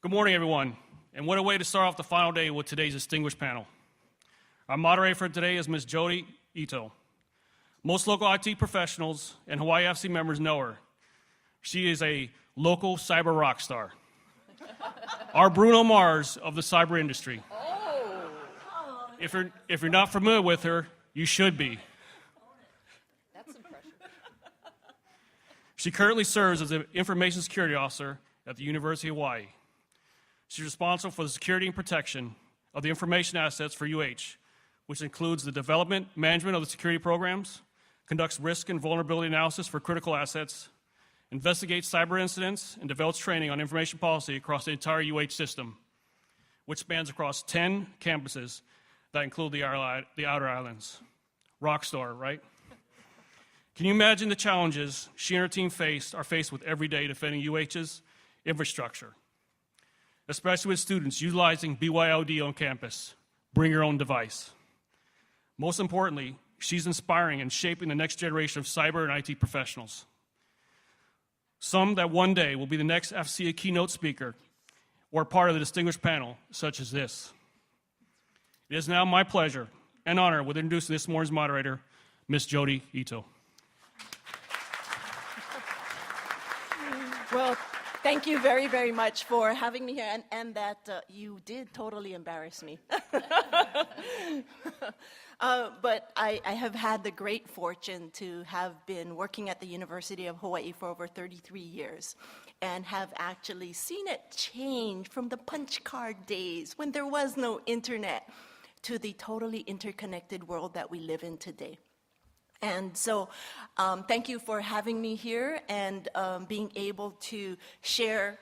Good morning, everyone, and what a way to start off the final day with today's distinguished panel. Our moderator for today is Ms. Jodi Ito. Most local IT professionals and Hawaii AFCEA members know her. She is a local cyber rock star. Our Bruno Mars of the cyber industry. Oh. If you're not familiar with her, you should be. That's impressive. She currently serves as an information security officer at the University of Hawaii. She's responsible for the security and protection of the information assets for UH, which includes the development, management of the security programs, conducts risk and vulnerability analysis for critical assets, investigates cyber incidents, and develops training on information policy across the entire UH system, which spans across 10 campuses that include the outer islands. Rockstar, right? Can you imagine the challenges she and her team are faced with every day defending UH's infrastructure, especially with students utilizing BYOD on campus, bring your own device. Most importantly, she's inspiring and shaping the next generation of cyber and IT professionals. Some that one day will be the next AFCEA keynote speaker or part of the distinguished panel, such as this. It is now my pleasure and honor with introducing this morning's moderator, Ms. Jodi Ito. Well, thank you very, very much for having me here, and that you did totally embarrass me. But I have had the great fortune to have been working at the University of Hawaii for over 33 years and have actually seen it change from the punch card days when there was no internet to the totally interconnected world that we live in today. And so thank you for having me here and being able to share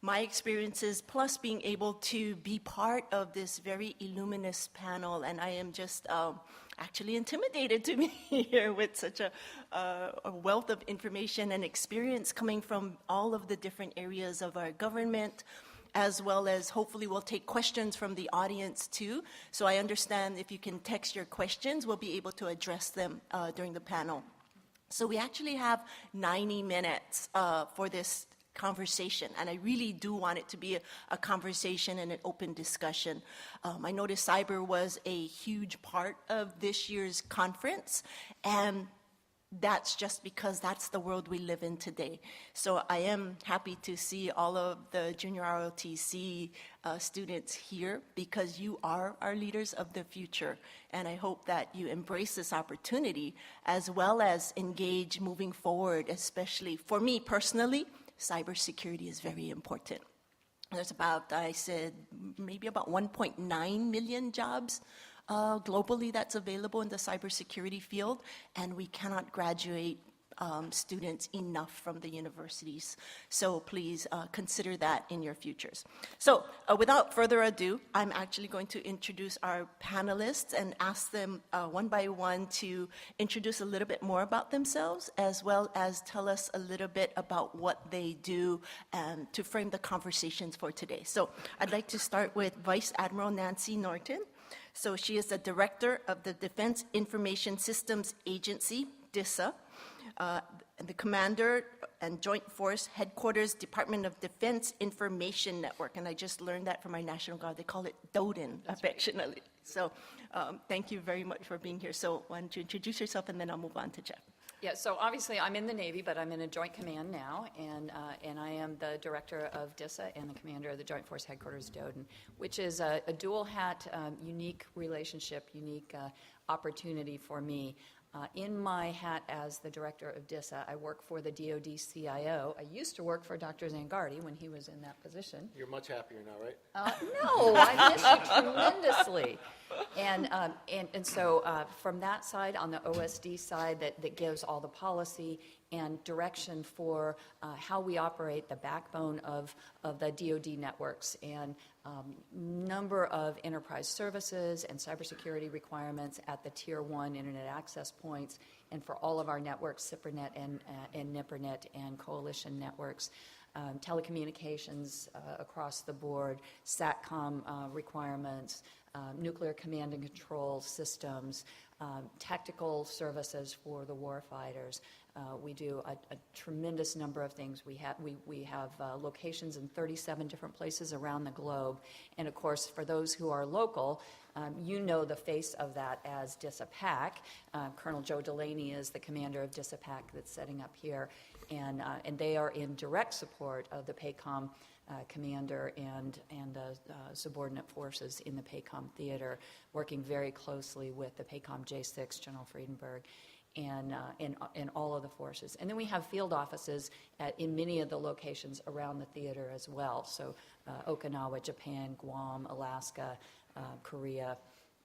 my experiences, plus being able to be part of this very illuminous panel. And I am just actually intimidated to be here with such a wealth of information and experience coming from all of the different areas of our government, as well as hopefully we'll take questions from the audience too. So I understand if you can text your questions, we'll be able to address them during the panel. So we actually have 90 minutes for this conversation, and I really do want it to be a conversation and an open discussion. I noticed cyber was a huge part of this year's conference, and that's just because that's the world we live in today. So I am happy to see all of the junior ROTC students here because you are our leaders of the future. And I hope that you embrace this opportunity as well as engage moving forward, especially for me personally, cybersecurity is very important. There's about, I said, maybe about 1.9 million jobs globally that's available in the cybersecurity field, and we cannot graduate students enough from the universities. So please consider that in your futures. So without further ado, I'm actually going to introduce our panelists and ask them one by one to introduce a little bit more about themselves, as well as tell us a little bit about what they do to frame the conversations for today. So I'd like to start with Vice Admiral Nancy Norton. So she is the Director of the Defense Information Systems Agency, DISA, the Commander and Joint Force Headquarters Department of Defense Information Network. And I just learned that from my National Guard. They call it DODIN, affectionately. Right. So thank you very much for being here. So why don't you introduce yourself, and then I'll move on to Jeff. Yeah, so obviously I'm in the Navy, but I'm in a Joint Command now, and I am the Director of DISA and the Commander of the Joint Force Headquarters DODIN, which is a dual hat, unique relationship, unique opportunity for me. In my hat as the Director of DISA, I work for the DoD CIO. I used to work for Dr. Zangardi when he was in that position. You're much happier now, right? No, I miss you tremendously. And so from that side, on the OSD side, that gives all the policy and direction for how we operate the backbone of the DoD networks and number of enterprise services and cybersecurity requirements at the Tier 1 Internet access points, and for all of our networks, CIPRNet and NIPRNet and coalition networks. Telecommunications across the board, SATCOM requirements, nuclear command and control systems, tactical services for the warfighters, We do a tremendous number of things. We have locations in 37 different places around the globe. And of course, for those who are local, you know the face of that as DISA PAC. Colonel Joe Delaney is the commander of DISA PAC that's setting up here. And they are in direct support of the PACOM commander and the subordinate forces in the PACOM theater, working very closely with the PACOM J6, General Friedenberg, and all of the forces. And then we have field offices in many of the locations around the theater as well. So Okinawa, Japan, Guam, Alaska, Korea,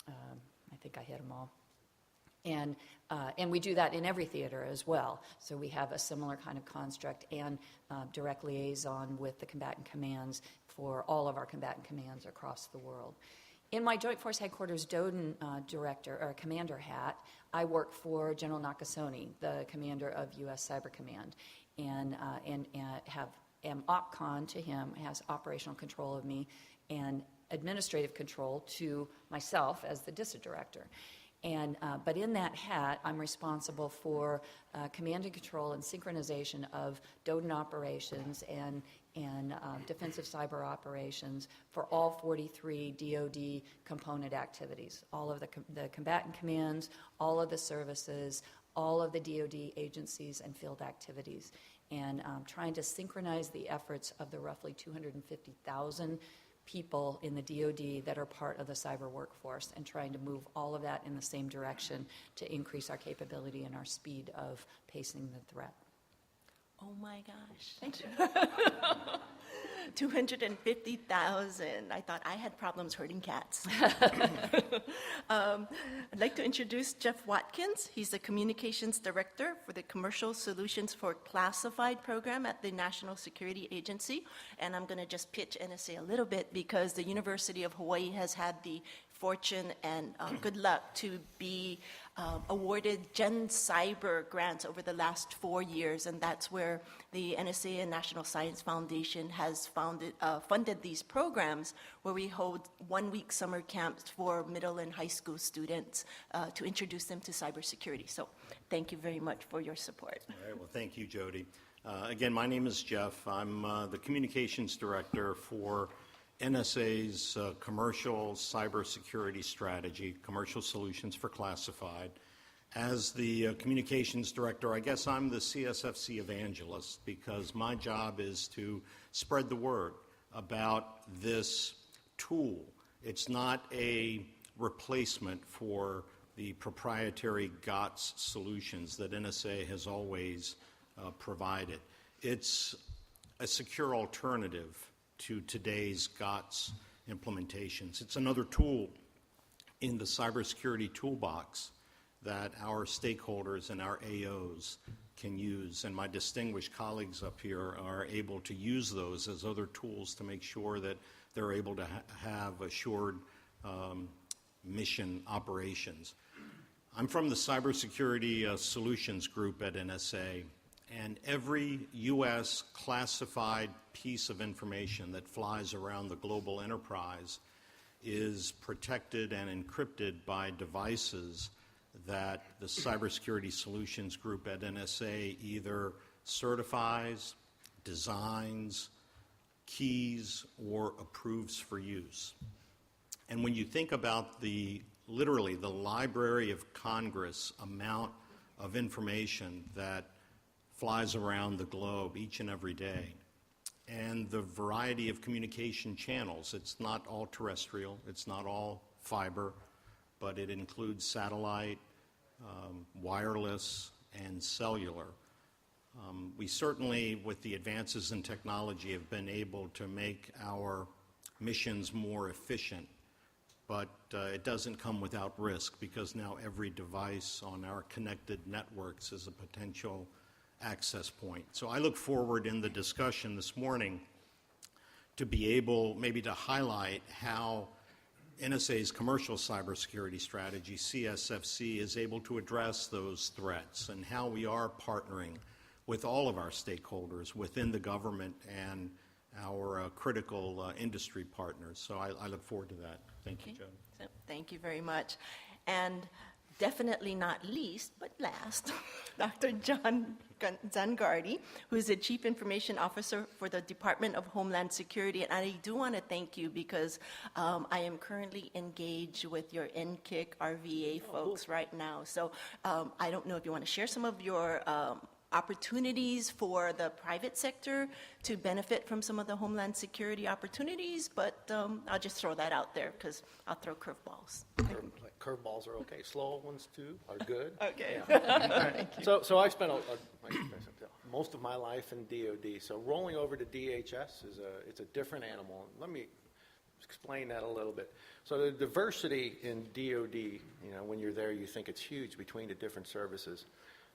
I think I hit them all. And we do that in every theater as well. So we have a similar kind of construct and direct liaison with the combatant commands for all of our combatant commands across the world. In my Joint Force Headquarters DODN director or commander hat, I work for General Nakasone, the commander of U.S. Cyber Command, and am OpCon to him, has operational control of me, and administrative control to myself as the DISA director. But in that hat, I'm responsible for command and control and synchronization of DODN operations and defensive cyber operations for all 43 DoD component activities, all of the combatant commands, all of the services, all of the DoD agencies and field activities, and trying to synchronize the efforts of the roughly 250,000 people in the DoD that are part of the cyber workforce, and trying to move all of that in the same direction to increase our capability and our speed of pacing the threat. Oh my gosh. Thank you. 250,000. I thought I had problems herding cats. I'd like to introduce Jeff Watkins. He's the Communications Director for the Commercial Solutions for Classified program at the National Security Agency. And I'm going to just pitch NSA a little bit because the University of Hawaii has had the fortune and good luck to be awarded Gen Cyber grants over the last 4 years, and that's where the NSA and National Science Foundation has funded these programs where we hold 1-week summer camps for middle and high school students to introduce them to cybersecurity. So thank you very much for your support. All right, well, thank you, Jodi. Again, my name is Jeff. I'm the Communications Director for NSA's commercial cybersecurity strategy, Commercial Solutions for Classified. As the communications director, I guess I'm the CSFC evangelist because my job is to spread the word about this tool. It's not a replacement for the proprietary GOTS solutions that NSA has always provided. It's a secure alternative to today's GOTS implementations. It's another tool in the cybersecurity toolbox that our stakeholders and our AOs can use, and my distinguished colleagues up here are able to use those as other tools to make sure that they're able to have assured mission operations. I'm from the Cybersecurity Solutions Group at NSA, and every U.S. classified piece of information that flies around the global enterprise is protected and encrypted by devices that the Cybersecurity Solutions Group at NSA either certifies, designs, keys, or approves for use. And when you think about literally the Library of Congress amount of information that flies around the globe each and every day, and the variety of communication channels. It's not all terrestrial, it's not all fiber, but it includes satellite, wireless, and cellular. We certainly, with the advances in technology, have been able to make our missions more efficient, but it doesn't come without risk because now every device on our connected networks is a potential access point. So I look forward in the discussion this morning to be able maybe to highlight how NSA's commercial cybersecurity strategy, CSFC, is able to address those threats and how we are partnering with all of our stakeholders within the government and our critical industry partners. So I look forward to that. Thank you, Jodi. So, thank you very much. And definitely not least, but last, Dr. John Zangardi, who is the Chief Information Officer for the Department of Homeland Security. And I do want to thank you because I am currently engaged with your NKIC RVA folks right now. So I don't know if you want to share some of your opportunities for the private sector to benefit from some of the Homeland Security opportunities, but I'll just throw that out there because I'll throw curveballs. Curveballs are okay. Slow ones too are good. Okay. Yeah. So I spent most of my life in DoD. So rolling over to DHS it's a different animal. Let me explain that a little bit. So the diversity in DoD, when you're there, you think it's huge between the different services.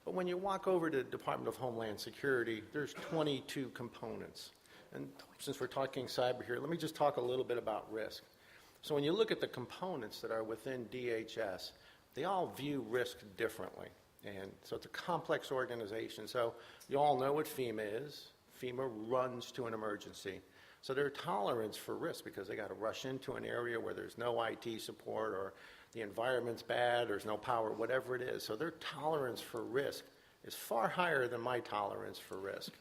But when you walk over to the Department of Homeland Security, there's 22 components. And since we're talking cyber here, let me just talk a little bit about risk. So when you look at the components that are within DHS, they all view risk differently. And so it's a complex organization. So you all know what FEMA is. FEMA runs to an emergency. So their tolerance for risk, because they got to rush into an area where there's no IT support or the environment's bad, there's no power, whatever it is. So their tolerance for risk is far higher than my tolerance for risk.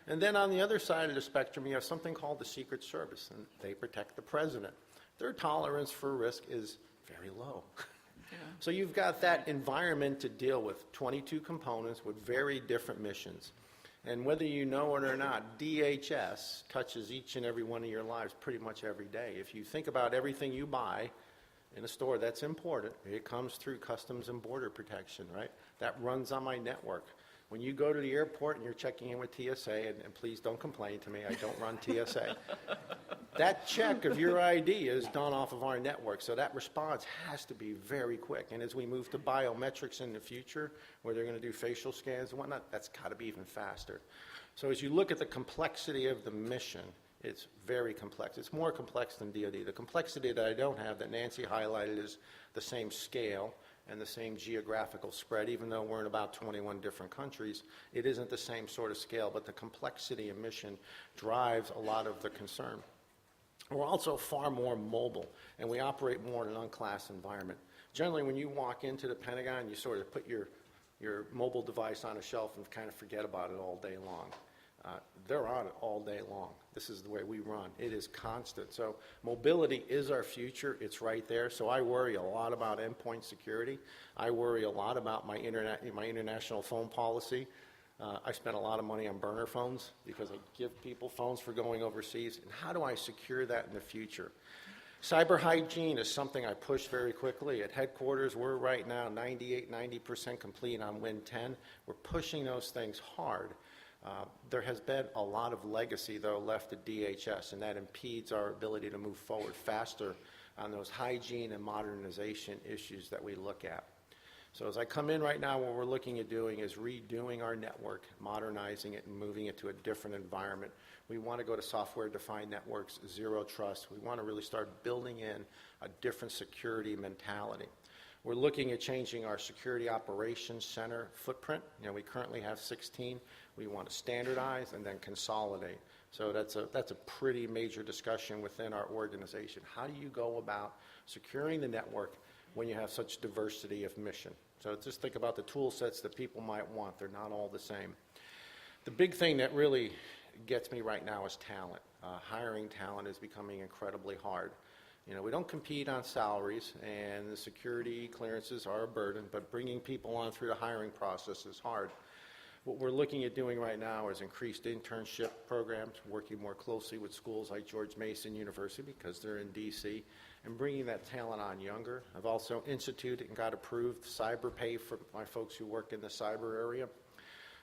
And then on the other side of the spectrum, you have something called the Secret Service, and they protect the president. Their tolerance for risk is very low. Yeah. So you've got that environment to deal with, 22 components with very different missions. And whether you know it or not, DHS touches each and every one of your lives pretty much every day. If you think about everything you buy in a store that's imported, it comes through Customs and Border Protection, right? That runs on my network. When you go to the airport and you're checking in with TSA, and please don't complain to me, I don't run TSA. That check of your ID is done off of our network, so that response has to be very quick. And as we move to biometrics in the future, where they're going to do facial scans and whatnot, that's got to be even faster. So as you look at the complexity of the mission, it's very complex. It's more complex than DoD. The complexity that I don't have that Nancy highlighted is the same scale and the same geographical spread. Even though we're in about 21 different countries, it isn't the same sort of scale, but the complexity of mission drives a lot of the concern. We're also far more mobile, and we operate more in an unclassed environment. Generally, when you walk into the Pentagon, you sort of put your mobile device on a shelf and kind of forget about it all day long. They're on it all day long. This is the way we run. It is constant. So mobility is our future. It's right there. So I worry a lot about endpoint security. I worry a lot about my international phone policy. I spent a lot of money on burner phones because I give people phones for going overseas. And how do I secure that in the future? Cyber hygiene is something I push very quickly. At headquarters, we're right now 90% complete on Win 10. We're pushing those things hard. There has been a lot of legacy, though, left at DHS, and that impedes our ability to move forward faster on those hygiene and modernization issues that we look at. So as I come in right now, what we're looking at doing is redoing our network, modernizing it, and moving it to a different environment. We want to go to software-defined networks, zero trust. We want to really start building in a different security mentality. We're looking at changing our security operations center footprint. We currently have 16. We want to standardize and then consolidate. So that's a pretty major discussion within our organization. How do you go about securing the network when you have such diversity of mission? So just think about the tool sets that people might want. They're not all the same. The big thing that really gets me right now is talent. Hiring talent is becoming incredibly hard. We don't compete on salaries, and the security clearances are a burden, but bringing people on through the hiring process is hard. What we're looking at doing right now is increased internship programs, working more closely with schools like George Mason University because they're in DC, and bringing that talent on younger. I've also instituted and got approved cyber pay for my folks who work in the cyber area.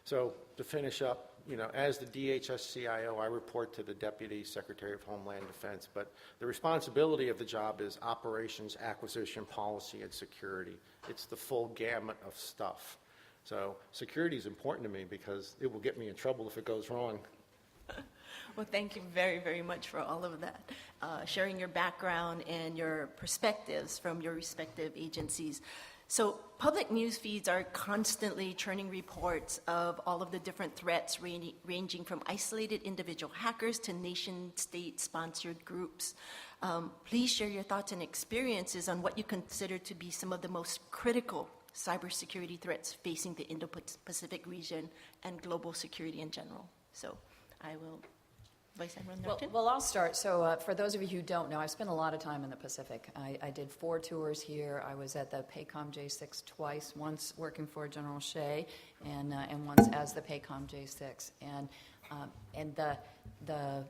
So to finish up, as the DHS CIO, I report to the Deputy Secretary of Homeland Defense, but the responsibility of the job is operations, acquisition, policy, and security. It's the full gamut of stuff. So security is important to me because it will get me in trouble if it goes wrong. Well, thank you very, very much for all of that, sharing your background and your perspectives from your respective agencies. So public news feeds are constantly churning reports of all of the different threats ranging from isolated individual hackers to nation-state sponsored groups. Please share your thoughts and experiences on what you consider to be some of the most critical cybersecurity threats facing the Indo-Pacific region and global security in general. So I will, Vice Admiral Norton. Well, I'll start. So for those of you who don't know, I spent a lot of time in the Pacific. I did 4 tours here. I was at the PACOM J6 twice, once working for General Shea and once as the PACOM J6. And the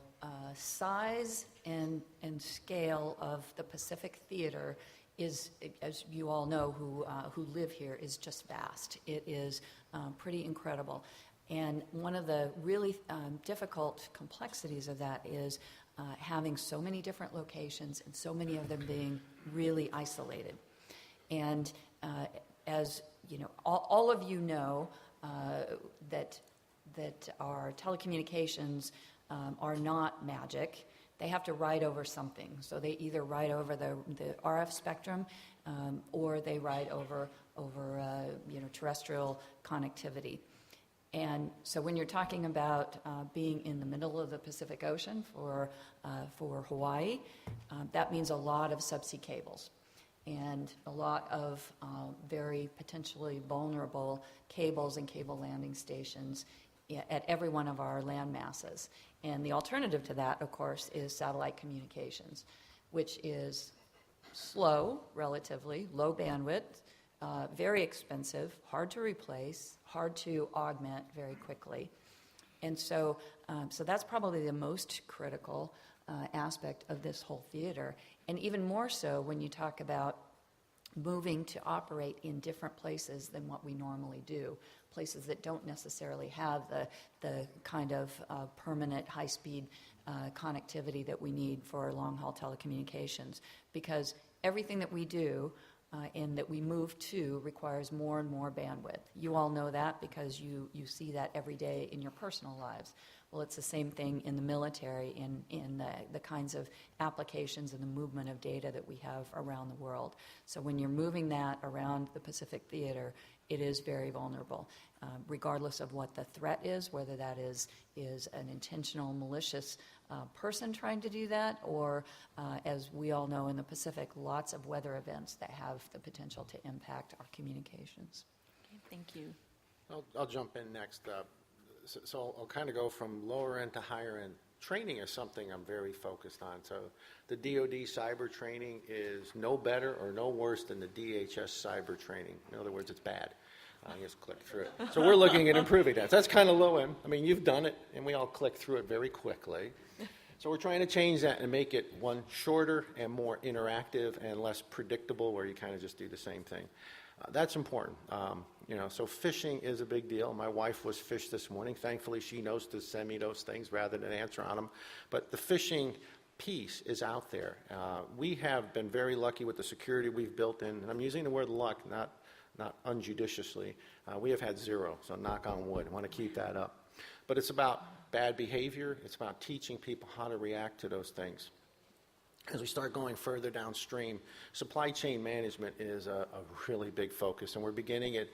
size and scale of the Pacific theater is, as you all know who live here, is just vast. It is pretty incredible. And one of the really difficult complexities of that is having so many different locations and so many of them being really isolated. And as you know, all of you know that our telecommunications are not magic. They have to ride over something. So they either ride over the RF spectrum or they ride over terrestrial connectivity. And so when you're talking about being in the middle of the Pacific Ocean for Hawaii, that means a lot of subsea cables and a lot of very potentially vulnerable cables and cable landing stations at every one of our land masses. And the alternative to that, of course, is satellite communications, which is slow, relatively, low bandwidth, very expensive, hard to replace, hard to augment very quickly. And so that's probably the most critical aspect of this whole theater. And even more so when you talk about moving to operate in different places than what we normally do, places that don't necessarily have the kind of permanent high-speed connectivity that we need for long-haul telecommunications. Because everything that we do and that we move to requires more and more bandwidth. You all know that because you see that every day in your personal lives. Well, it's the same thing in the military, in the kinds of applications and the movement of data that we have around the world. So when you're moving that around the Pacific theater, it is very vulnerable, regardless of what the threat is, whether that is an intentional, malicious person trying to do that, or, as we all know in the Pacific, lots of weather events that have the potential to impact our communications. Okay, thank you. I'll jump in next. So I'll kind of go from lower end to higher end. Training is something I'm very focused on. So the DoD cyber training is no better or no worse than the DHS cyber training. In other words, it's bad. Just click through it. So we're looking at improving that. So that's kind of low end. I mean, you've done it, and we all click through it very quickly. So we're trying to change that and make it, one, shorter and more interactive and less predictable, where you kind of just do the same thing. That's important. So phishing is a big deal. My wife was phished this morning. Thankfully, she knows to send me those things rather than answer on them. But the phishing piece is out there. We have been very lucky with the security we've built in, and I'm using the word luck, not unjudiciously. We have had 0, so knock on wood. I want to keep that up. But it's about bad behavior. It's about teaching people how to react to those things. As we start going further downstream, supply chain management is a really big focus, and we're beginning at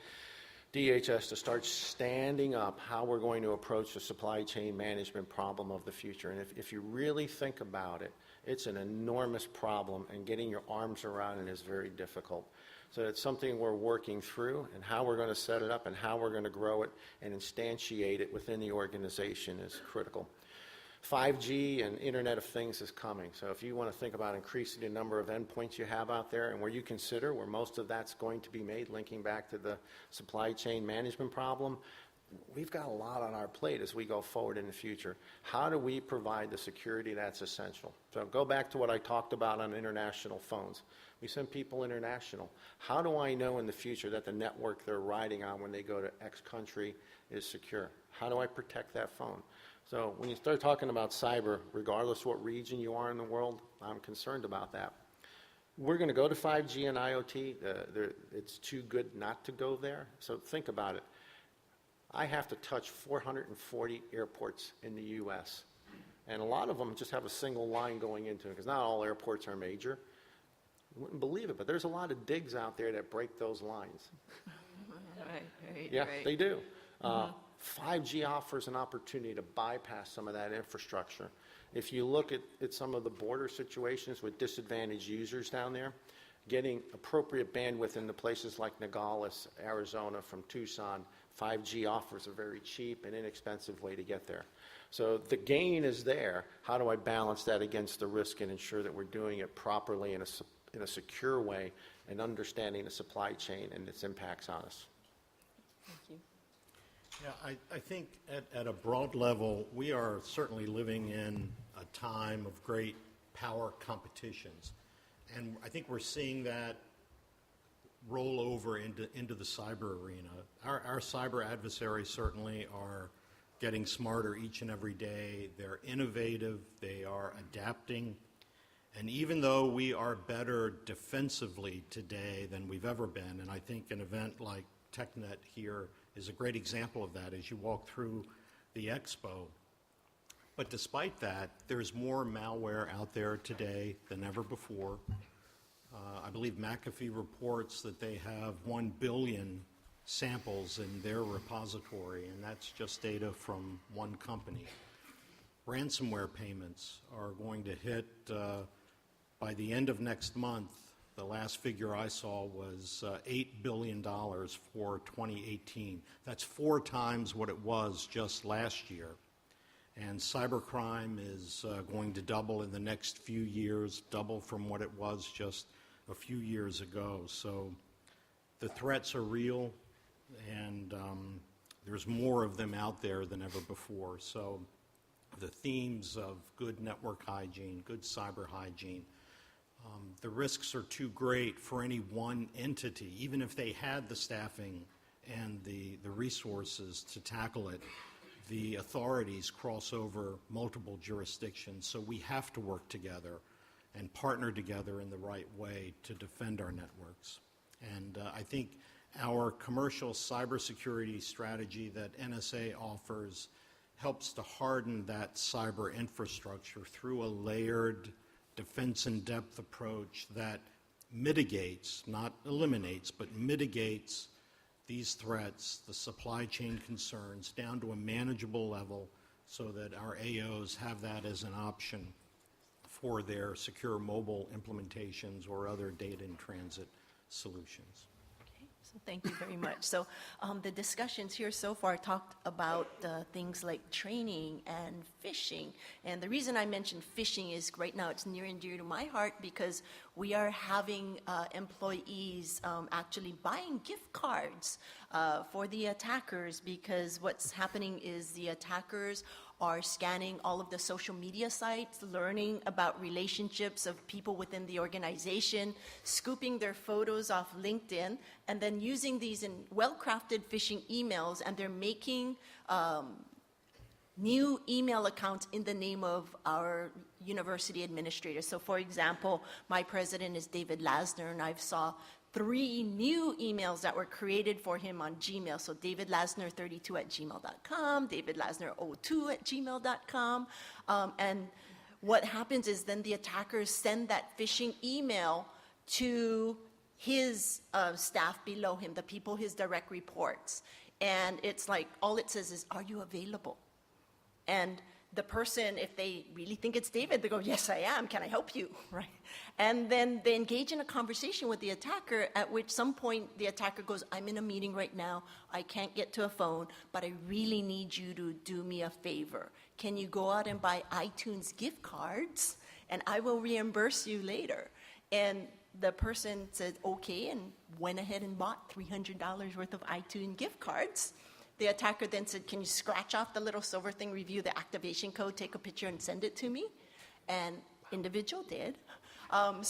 DHS to start standing up how we're going to approach the supply chain management problem of the future. And if you really think about it, it's an enormous problem, and getting your arms around it is very difficult. So it's something we're working through, and how we're going to set it up and how we're going to grow it and instantiate it within the organization is critical. 5G and Internet of Things is coming. So if you want to think about increasing the number of endpoints you have out there, and where you consider where most of that's going to be made, linking back to the supply chain management problem, we've got a lot on our plate as we go forward in the future. How do we provide the security that's essential? So go back to what I talked about on international phones. We send people international. How do I know in the future that the network they're riding on when they go to X country is secure? How do I protect that phone? So when you start talking about cyber, regardless what region you are in the world, I'm concerned about that. We're going to go to 5G and IoT. It's too good not to go there. So think about it. I have to touch 440 airports in the U.S., and a lot of them just have a single line going into them, because not all airports are major. You wouldn't believe it, but there's a lot of digs out there that break those lines. They do. 5G offers an opportunity to bypass some of that infrastructure. If you look at some of the border situations with disadvantaged users down there, getting appropriate bandwidth into places like Nogales, Arizona, from Tucson. 5G offers a very cheap and inexpensive way to get there. So the gain is there. How do I balance that against the risk and ensure that we're doing it properly in a secure way and understanding the supply chain and its impacts on us? Thank you. Yeah, I think at a broad level, we are certainly living in a time of great power competitions. And I think we're seeing that roll over into the cyber arena. Our cyber adversaries certainly are getting smarter each and every day. They're innovative. They are adapting. And even though we are better defensively today than we've ever been, and I think an event like TechNet here is a great example of that as you walk through the expo. But despite that, there's more malware out there today than ever before. I believe McAfee reports that they have 1 billion samples in their repository, and that's just data from one company. Ransomware payments are going to hit by the end of next month. The last figure I saw was $8 billion for 2018. That's 4 times what it was just last year. And cybercrime is going to double in the next few years, double from what it was just a few years ago. So the threats are real, and there's more of them out there than ever before. So the themes of good network hygiene, good cyber hygiene, the risks are too great for any one entity, even if they had the staffing and the resources to tackle it. The authorities cross over multiple jurisdictions, so we have to work together and partner together in the right way to defend our networks. And I think our commercial cybersecurity strategy that NSA offers helps to harden that cyber infrastructure through a layered defense-in-depth approach that mitigates, not eliminates, but mitigates these threats, the supply chain concerns, down to a manageable level so that our AOs have that as an option for their secure mobile implementations or other data in transit solutions. So thank you very much. So the discussions here so far talked about things like training and phishing. And the reason I mentioned phishing is right now it's near and dear to my heart because we are having employees actually buying gift cards for the attackers, because what's happening is the attackers are scanning all of the social media sites, learning about relationships of people within the organization, scooping their photos off LinkedIn, and then using these in well-crafted phishing emails, and they're making new email accounts in the name of our university administrators. So for example, my president is David Lasner, and I've saw 3 new emails that were created for him on Gmail. So davidlasner32@gmail.com, davidlasner02@gmail.com. And what happens is then the attackers send that phishing email to his staff below him, the people, his direct reports. And it's like, all it says is, are you available? And the person, if they really think it's David, they go, yes, I am. Can I help you? Right? And then they engage in a conversation with the attacker, at which some point the attacker goes, I'm in a meeting right now. I can't get to a phone, but I really need you to do me a favor. Can you go out and buy iTunes gift cards, and I will reimburse you later? And the person said, okay, and went ahead and bought $300 worth of iTunes gift cards. The attacker then said, can you scratch off the little silver thing, review the activation code, take a picture and send it to me? And individual did. And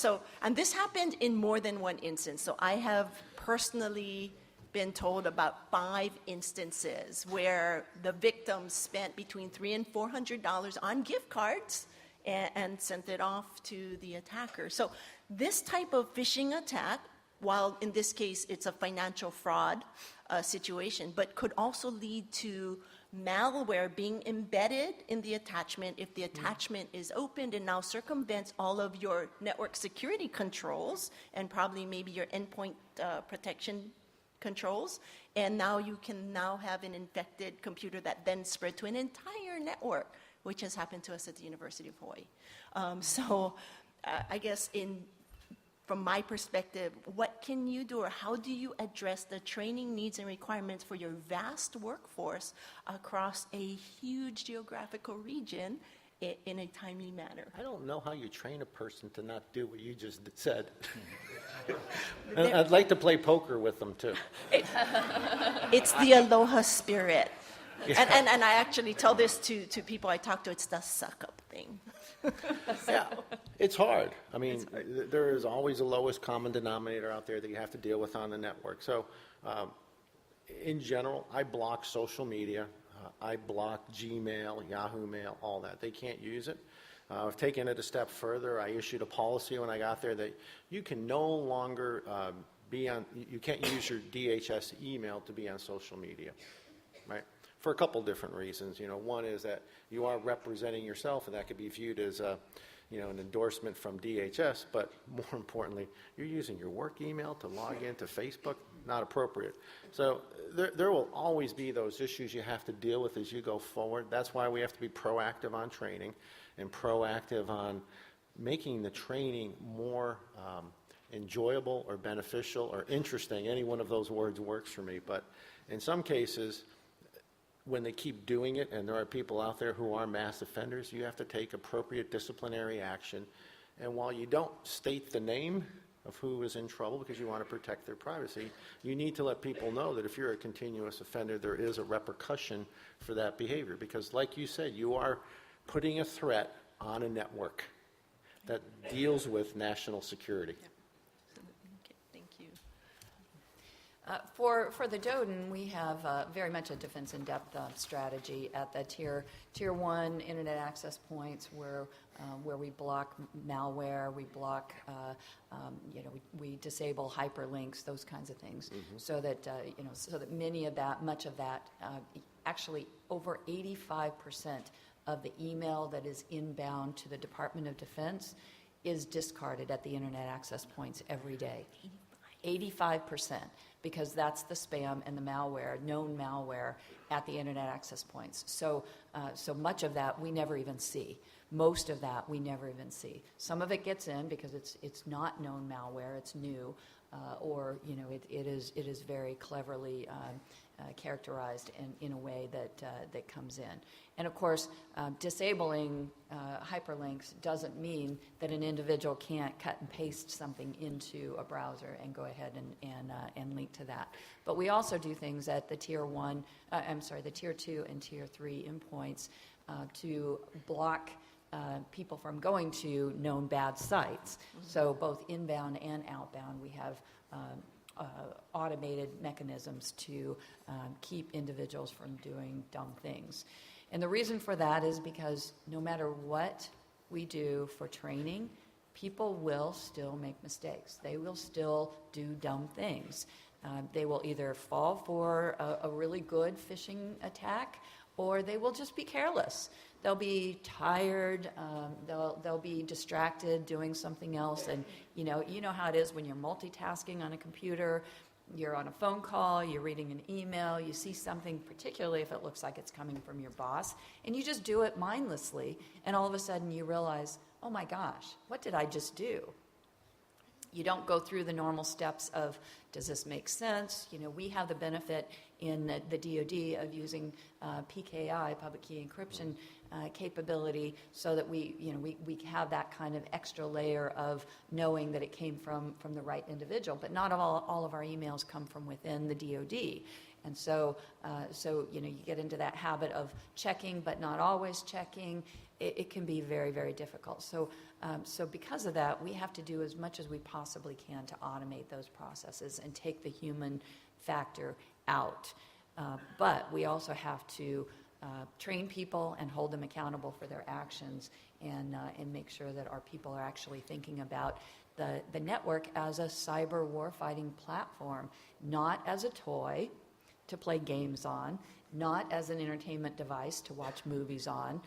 this happened in more than one instance. So I have personally been told about 5 instances where the victims spent between $300 and $400 on gift cards and sent it off to the attacker. So this type of phishing attack, while in this case it's a financial fraud situation, but could also lead to malware being embedded in the attachment if the attachment is opened and now circumvents all of your network security controls and probably maybe your endpoint protection controls. And now you can now have an infected computer that then spread to an entire network, which has happened to us at the University of Hawaii. I guess in from my perspective, what can you do or how do you address the training needs and requirements for your vast workforce across a huge geographical region in a timely manner? I don't know how you train a person to not do what you just said. And I'd like to play poker with them, too. It's the aloha spirit. And I actually tell this to people I talk to, it's the suck up thing. Yeah, it's hard. I mean, there is always a lowest common denominator out there that you have to deal with on the network. So, in general, I block social media. I block Gmail, Yahoo Mail, all that. They can't use it. I've taken it a step further. I issued a policy when I got there that you can no longer you can't use your DHS email to be on social media, right? For a couple different reasons. One is that you are representing yourself, and that could be viewed as an endorsement from DHS, but more importantly, you're using your work email to log into Facebook, not appropriate. So there will always be those issues you have to deal with as you go forward. That's why we have to be proactive on training and proactive on making the training more enjoyable or beneficial or interesting. Any one of those words works for me, but in some cases, when they keep doing it, and there are people out there who are mass offenders, you have to take appropriate disciplinary action. And while you don't state the name of who is in trouble because you want to protect their privacy, you need to let people know that if you're a continuous offender, there is a repercussion for that behavior. Because like you said, you are putting a threat on a network that deals with national security. Thank you. For the DoDN, we have very much a defense in-depth strategy at the tier 1 internet access points where we block malware, we block, we disable hyperlinks, those kinds of things, so that so that much of that, actually over 85% of the email that is inbound to the Department of Defense is discarded at the internet access points every day. 85%, because that's the spam and the malware, known malware at the internet access points. So much of that we never even see. Most of that we never even see. Some of it gets in because it's not known malware, it's new, or it is very cleverly characterized in a way that comes in. And of course, disabling hyperlinks doesn't mean that an individual can't cut and paste something into a browser and go ahead and link to that. But we also do things at the the tier 2 and tier 3 endpoints to block people from going to known bad sites. So both inbound and outbound, we have automated mechanisms to keep individuals from doing dumb things. And the reason for that is because no matter what we do for training, people will still make mistakes. They will still do dumb things. They will either fall for a really good phishing attack, or they will just be careless. They'll be tired, they'll be distracted doing something else, and you know how it is when you're multitasking on a computer. You're on a phone call, you're reading an email, you see something, particularly if it looks like it's coming from your boss, and you just do it mindlessly, and all of a sudden you realize, oh my gosh, what did I just do? You don't go through the normal steps of, does this make sense? We have the benefit in the DoD of using PKI, public key encryption capability, so that we have that kind of extra layer of knowing that it came from the right individual. But not all of our emails come from within the DoD. And so you get into that habit of checking, but not always checking. It can be very, very difficult. So because of that, we have to do as much as we possibly can to automate those processes and take the human factor out. But we also have to train people and hold them accountable for their actions, and make sure that our people are actually thinking about the network as a cyber warfighting platform, not as a toy to play games on, not as an entertainment device to watch movies on,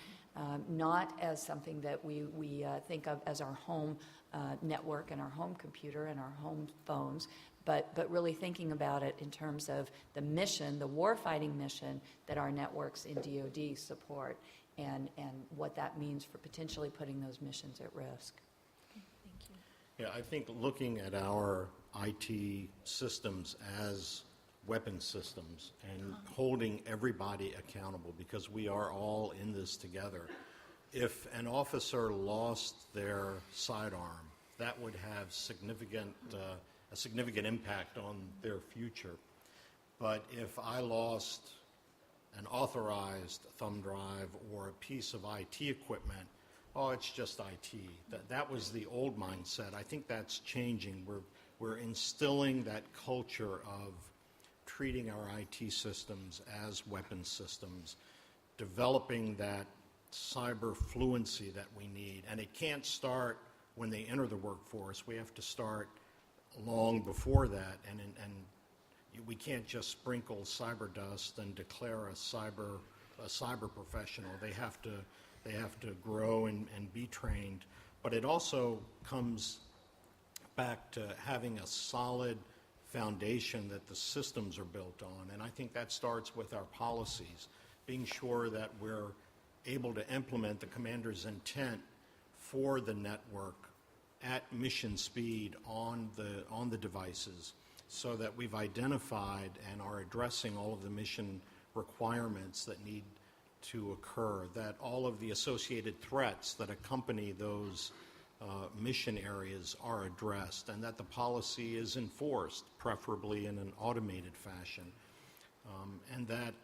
not as something that we think of as our home network and our home computer and our home phones, but really thinking about it in terms of the mission, the warfighting mission that our networks in DoD support, and what that means for potentially putting those missions at risk. Yeah, I think looking at our IT systems as weapon systems and holding everybody accountable, because we are all in this together. If an officer lost their sidearm, that would have a significant impact on their future. But if I lost an authorized thumb drive or a piece of IT equipment, oh, it's just IT. That was the old mindset. I think that's changing. We're instilling that culture of treating our IT systems as weapon systems, developing that cyber fluency that we need. And it can't start when they enter the workforce. We have to start long before that, and we can't just sprinkle cyber dust and declare a cyber professional. They have to grow and be trained. But it also comes back to having a solid foundation that the systems are built on. And I think that starts with our policies, being sure that we're able to implement the commander's intent for the network at mission speed on the devices, so that we've identified and are addressing all of the mission requirements that need to occur, that all of the associated threats that accompany those mission areas are addressed, and that the policy is enforced, preferably in an automated fashion, and that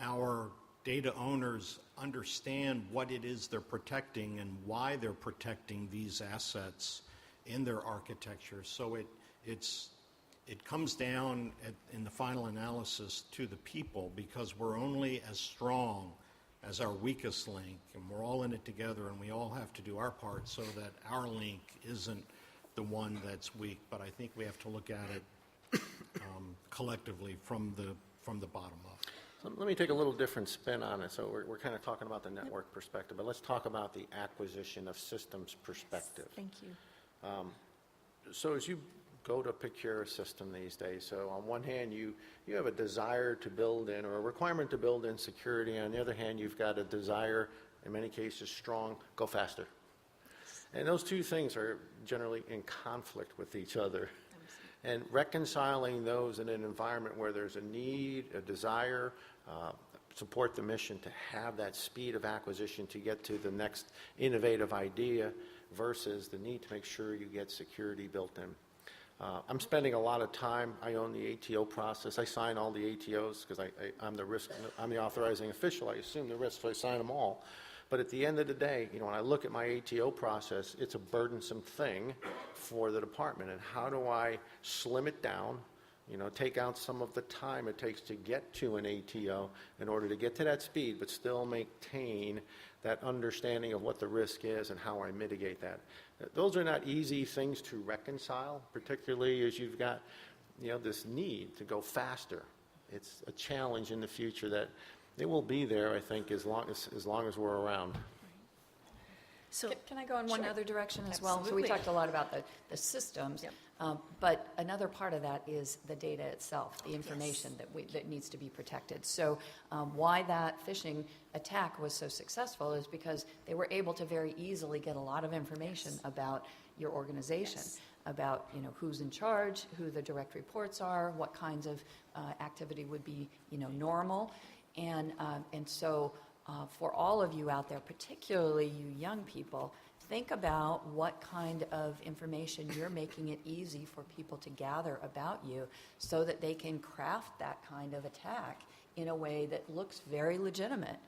our data owners understand what it is they're protecting and why they're protecting these assets in their architecture. So it comes down in the final analysis to the people, because we're only as strong as our weakest link, and we're all in it together, and we all have to do our part so that our link isn't the one that's weak. But I think we have to look at it collectively from the bottom up. So let me take a little different spin on it. So we're kind of talking about the network perspective, but let's talk about the acquisition of systems perspective. Thank you. So as you go to procure a system these days, so on one hand you have a desire to build in, or a requirement to build in security. On the other hand, you've got a desire, in many cases strong, go faster. And those two things are generally in conflict with each other. And reconciling those in an environment where there's a need, a desire, support the mission to have that speed of acquisition to get to the next innovative idea, versus the need to make sure you get security built in. I'm spending a lot of time. I own the ATO process. I sign all the ATOs because I'm the authorizing official. I assume the risk, so I sign them all. But at the end of the day, when I look at my ATO process, it's a burdensome thing for the department. And how do I slim it down, take out some of the time it takes to get to an ATO in order to get to that speed, but still maintain that understanding of what the risk is and how I mitigate that. Those are not easy things to reconcile, particularly as you've got, this need to go faster. It's a challenge in the future that it will be there, I think, as long as we're around. So, Can I go in one Sure. other direction as well? So Absolutely. we talked a lot about the systems, Yep. but another part of that is the data itself, the information that needs to be protected. So why that phishing attack was so successful is because they were able to very easily get a lot of information about your organization, about who's in charge, who the direct reports are, what kinds of activity would be normal, and so. For all of you out there, particularly you young people, think about what kind of information you're making it easy for people to gather about you so that they can craft that kind of attack in a way that looks very legitimate.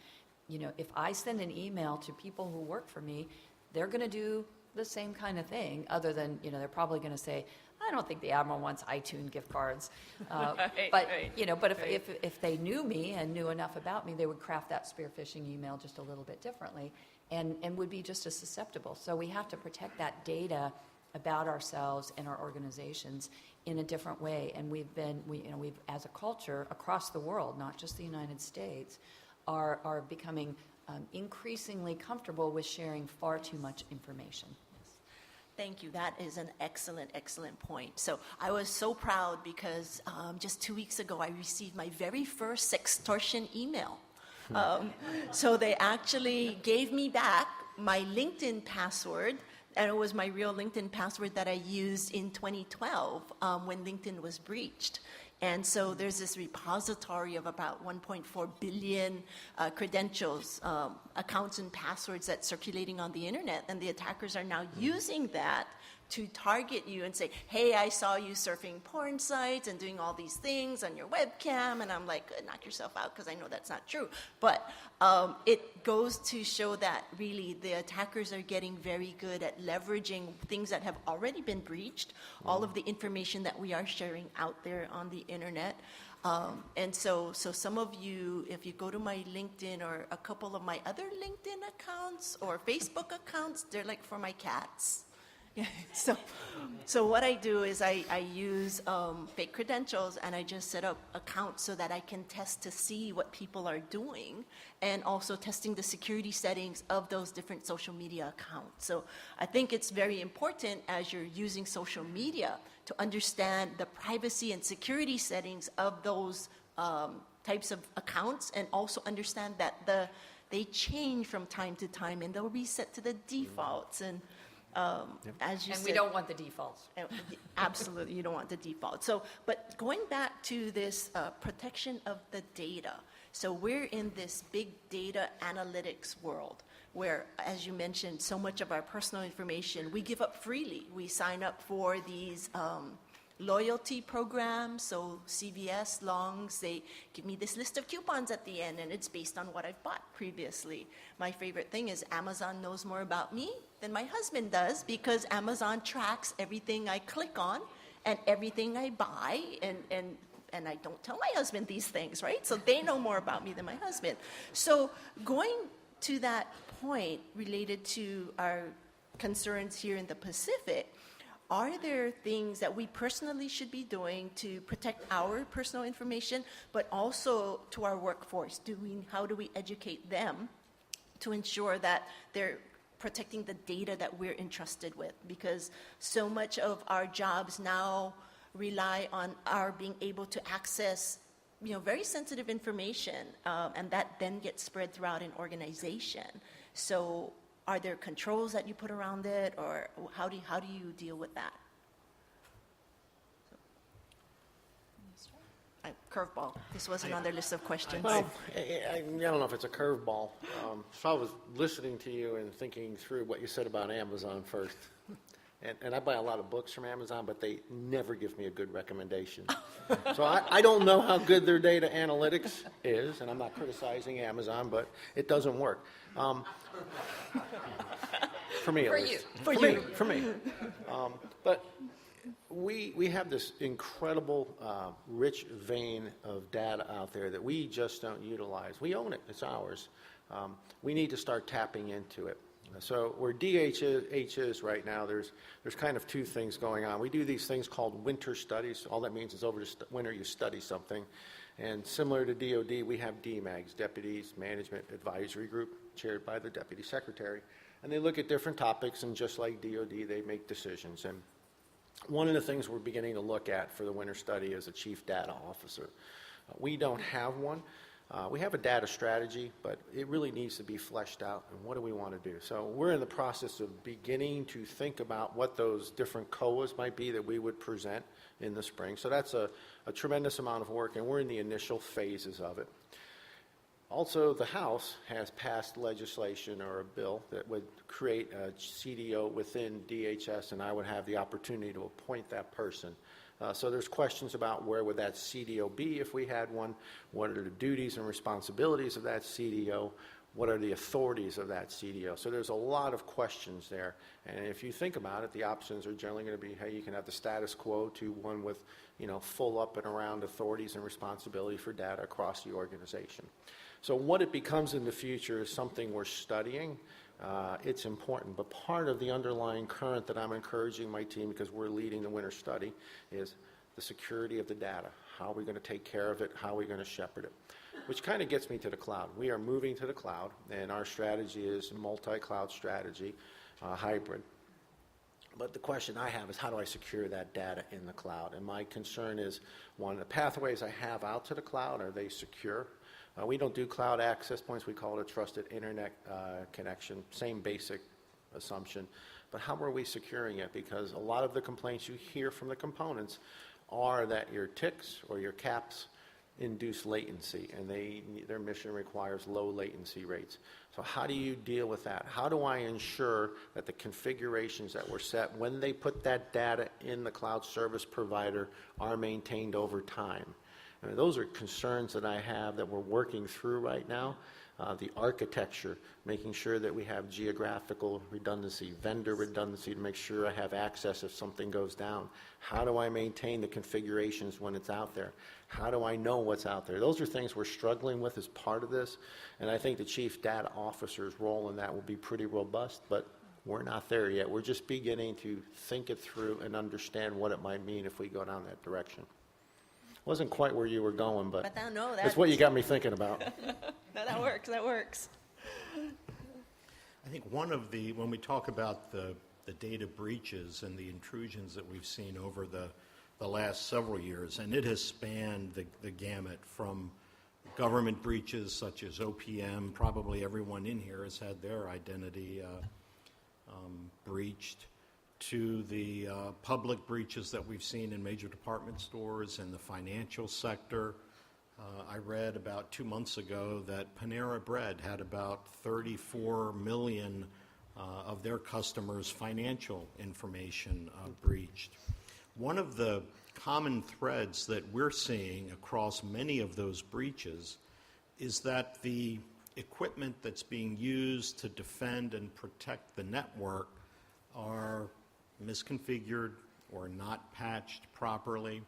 If I send an email to people who work for me, they're going to do the same kind of thing, other than, they're probably going to say, I don't think the Admiral wants iTunes gift cards. But if they knew me and knew enough about me, they would craft that spear phishing email just a little bit differently and would be just as susceptible. So we have to protect that data about ourselves and our organizations in a different way. And we've as a culture across the world, not just the United States, are becoming increasingly comfortable with sharing far too much information. Thank you. That is an excellent, excellent point. So I was so proud because just 2 weeks ago, I received my very first sextortion email. So they actually gave me back my LinkedIn password And it was my real LinkedIn password that I used in 2012 when LinkedIn was breached. And so there's this repository of about 1.4 billion credentials, accounts and passwords that's circulating on the internet. And the attackers are now using that to target you and say, hey, I saw you surfing porn sites and doing all these things on your webcam. And I'm like, knock yourself out, because I know that's not true. But it goes to show that really the attackers are getting very good at leveraging things that have already been breached, all of the information that we are sharing out there on the internet. And so some of you, if you go to my LinkedIn or a couple of my other LinkedIn accounts or Facebook accounts, they're like for my cats. So what I do is I use fake credentials, and I just set up accounts so that I can test to see what people are doing, and also testing the security settings of those different social media accounts. So I think it's very important as you're using social media to understand the privacy and security settings of those types of accounts, and also understand that they change from time to time, and they'll reset to the defaults. And as you And said, we don't want the defaults. absolutely, you don't want the default. So, but going back to this protection of the data. So we're in this big data analytics world where, as you mentioned, so much of our personal information we give up freely. We sign up for these loyalty programs. So CVS, Longs, they give me this list of coupons at the end, and it's based on what I've bought previously. My favorite thing is Amazon knows more about me than my husband does, because Amazon tracks everything I click on and everything I buy, and I don't tell my husband these things, right? So they know more about me than my husband. So going to that point related to our concerns here in the Pacific, are there things that we personally should be doing to protect our personal information, but also to our workforce? How do we educate them to ensure that they're protecting the data that we're entrusted with? Because so much of our jobs now rely on our being able to access, very sensitive information, and that then gets spread throughout an organization. So are there controls that you put around it, or how do you deal with that? Curveball. This wasn't on their list of questions. Well, I don't know if it's a curveball. So I was listening to you and thinking through what you said about Amazon first. And I buy a lot of books from Amazon, but they never give me a good recommendation. So I don't know how good their data analytics is, and I'm not criticizing Amazon, but it doesn't work. For me, at least. For me. But we have this incredible, rich vein of data out there that we just don't utilize. We own it. It's ours. We need to start tapping into it. So where DH is right now, there's kind of two things going on. We do these things called winter studies. All that means is over the winter you study something. And similar to DOD, we have DMAGs, Deputies Management Advisory Group, chaired by the Deputy Secretary. And they look at different topics, and just like DOD, they make decisions. And one of the things we're beginning to look at for the winter study is a Chief Data Officer. We don't have one. We have a data strategy, but it really needs to be fleshed out, and what do we want to do? So we're in the process of beginning to think about what those different COAs might be that we would present in the spring. So that's a tremendous amount of work, and we're in the initial phases of it. Also, the House has passed legislation or a bill that would create a CDO within DHS, and I would have the opportunity to appoint that person. So there's questions about where would that CDO be if we had one, what are the duties and responsibilities of that CDO, what are the authorities of that CDO. So there's a lot of questions there, and if you think about it, the options are generally going to be, hey, you can have the status quo to one with, full up and around authorities and responsibility for data across the organization. So what it becomes in the future is something we're studying. It's important, but part of the underlying current that I'm encouraging my team, because we're leading the winter study, is the security of the data. How are we going to take care of it? How are we going to shepherd it? Which kind of gets me to the cloud. We are moving to the cloud, and our strategy is multi-cloud strategy, hybrid. But the question I have is, how do I secure that data in the cloud? And my concern is, one, the pathways I have out to the cloud, are they secure? We don't do cloud access points. We call it a trusted internet connection, same basic assumption. but how are we securing it? Because a lot of the complaints you hear from the components are that your ticks or your caps induce latency, and their mission requires low latency rates. So how do you deal with that? How do I ensure that the configurations that were set when they put that data in the cloud service provider are maintained over time? I mean, those are concerns that I have that we're working through right now. The architecture, making sure that we have geographical redundancy, vendor redundancy to make sure I have access if something goes down. How do I maintain the configurations when it's out there? How do I know what's out there? Those are things we're struggling with as part of this, and I think the chief data officer's role in that will be pretty robust, but we're not there yet. We're just beginning to think it through and understand what it might mean if we go down that direction. Wasn't quite where you were going, but no, that's what you got me thinking about. No, that works. I think when we talk about the data breaches and the intrusions that we've seen over the last several years, and it has spanned the gamut from government breaches such as OPM, probably everyone in here has had their identity breached, to the public breaches that we've seen in major department stores and the financial sector. I read about 2 months ago that Panera Bread had about 34 million of their customers' financial information breached. One of the common threads that we're seeing across many of those breaches is that the equipment that's being used to defend and protect the network are misconfigured or not patched properly,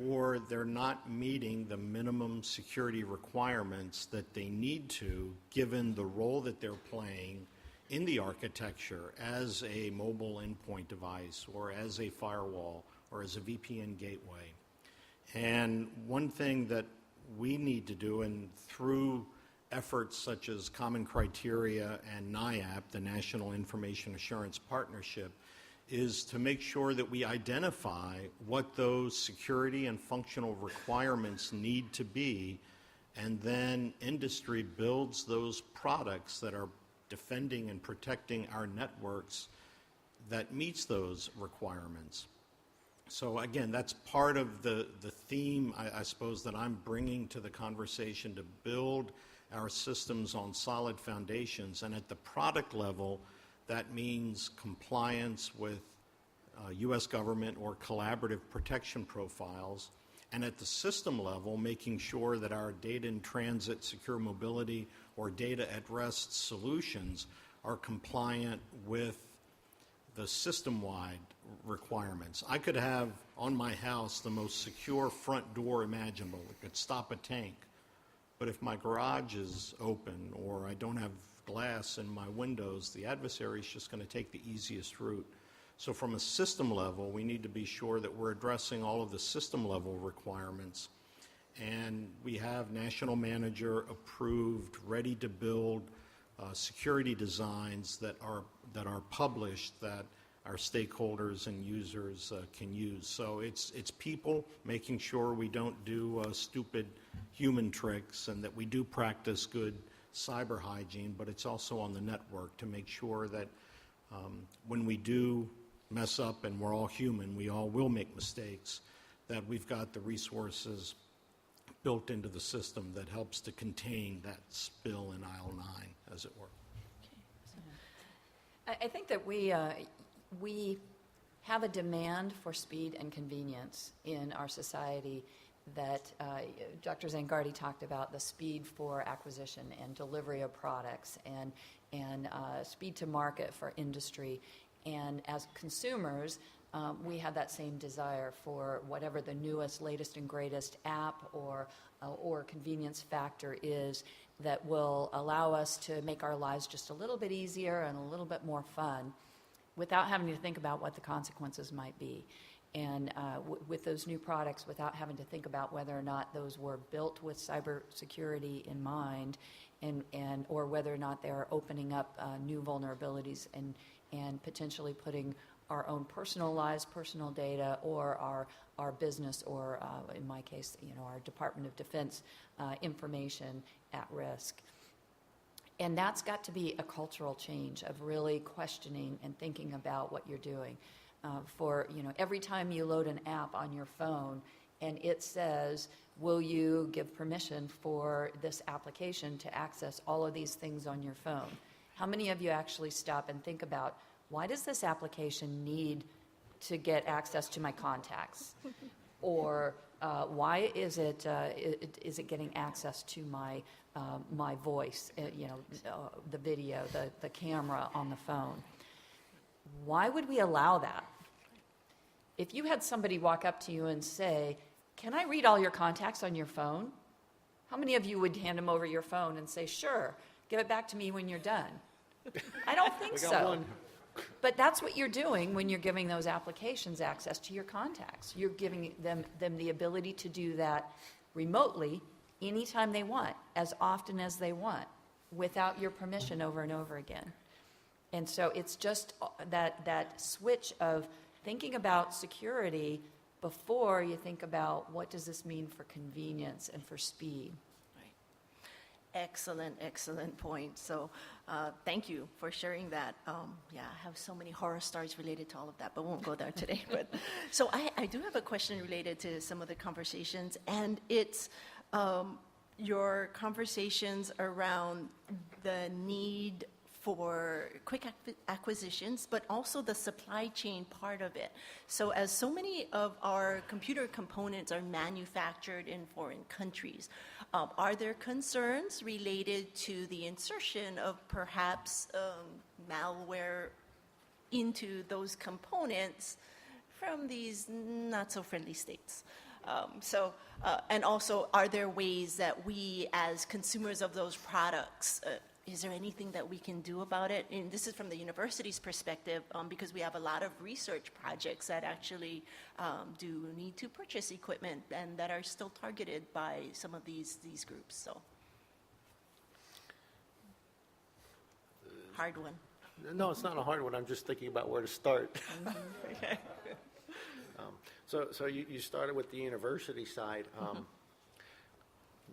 or they're not meeting the minimum security requirements that they need to, given the role that they're playing in the architecture as a mobile endpoint device or as a firewall or as a VPN gateway. And one thing that we need to do, and through efforts such as Common Criteria and NIAP, the National Information Assurance Partnership, is to make sure that we identify what those security and functional requirements need to be, and then industry builds those products that are defending and protecting our networks that meets those requirements. So again, that's part of the theme, I suppose, that I'm bringing to the conversation, to build our systems on solid foundations. And at the product level, that means compliance with U.S. government or collaborative protection profiles. And at the system level, making sure that our data in transit, secure mobility, or data at rest solutions are compliant with the system-wide requirements. I could have on my house the most secure front door imaginable. It could stop a tank. But if my garage is open or I don't have glass in my windows, the adversary is just going to take the easiest route. So from a system level, we need to be sure that we're addressing all of the system level requirements. And we have national manager approved, ready to build security designs that are published that our stakeholders and users can use. So it's people making sure we don't do stupid human tricks and that we do practice good cyber hygiene, but it's also on the network to make sure that when we do mess up, and we're all human, we all will make mistakes, that we've got the resources built into the system that helps to contain that spill in aisle 9, as it were. I think that we have a demand for speed and convenience in our society that Dr. Zangardi talked about, the speed for acquisition and delivery of products and speed to market for industry. And as consumers, we have that same desire for whatever the newest, latest, and greatest app or convenience factor is that will allow us to make our lives just a little bit easier and a little bit more fun without having to think about what the consequences might be. And with those new products, without having to think about whether or not those were built with cybersecurity in mind, and or whether or not they're opening up new vulnerabilities and potentially putting our own personal lives, personal data, or our business, or in my case, our Department of Defense information at risk. And that's got to be a cultural change of really questioning and thinking about what you're doing. Every time you load an app on your phone and it says, will you give permission for this application to access all of these things on your phone? How many of you actually stop and think about, why does this application need to get access to my contacts? Or why is it getting access to my voice, the video, the camera on the phone? Why would we allow that? If you had somebody walk up to you and say, can I read all your contacts on your phone? How many of you would hand them over your phone and say, sure, give it back to me when you're done? I don't think so. But that's what you're doing when you're giving those applications access to your contacts. You're giving them the ability to do that remotely anytime they want, as often as they want, without your permission over and over again. And so it's just that switch of thinking about security before you think about what does this mean for convenience and for speed. Excellent, excellent point. So thank you for sharing that. I have so many horror stories related to all of that, but won't go there today. But so I do have a question related to some of the conversations, and it's your conversations around the need for quick acquisitions, but also the supply chain part of it. So as so many of our computer components are manufactured in foreign countries, are there concerns related to the insertion of perhaps malware into those components from these not-so-friendly states? And also, are there ways that we, as consumers of those products, is there anything that we can do about it? And this is from the university's perspective, because we have a lot of research projects that actually do need to purchase equipment and that are still targeted by some of these groups. So, hard one. No, it's not a hard one. I'm just thinking about where to start. Okay. So you started with the university side.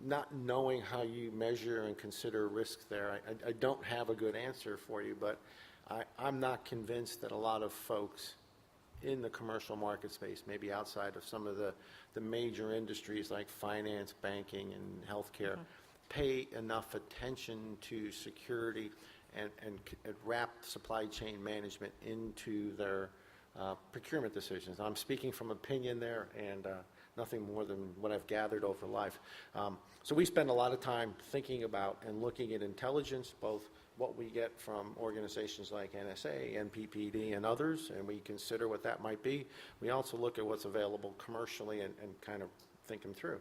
Not knowing how you measure and consider risks there, I don't have a good answer for you, but I'm not convinced that a lot of folks in the commercial market space, maybe outside of some of the major industries like finance, banking, and healthcare, pay enough attention to security and wrap supply chain management into their procurement decisions. I'm speaking from opinion there, and nothing more than what I've gathered over life. So we spend a lot of time thinking about and looking at intelligence, both what we get from organizations like NSA, NPPD, and others, and we consider what that might be. We also look at what's available commercially and kind of think them through.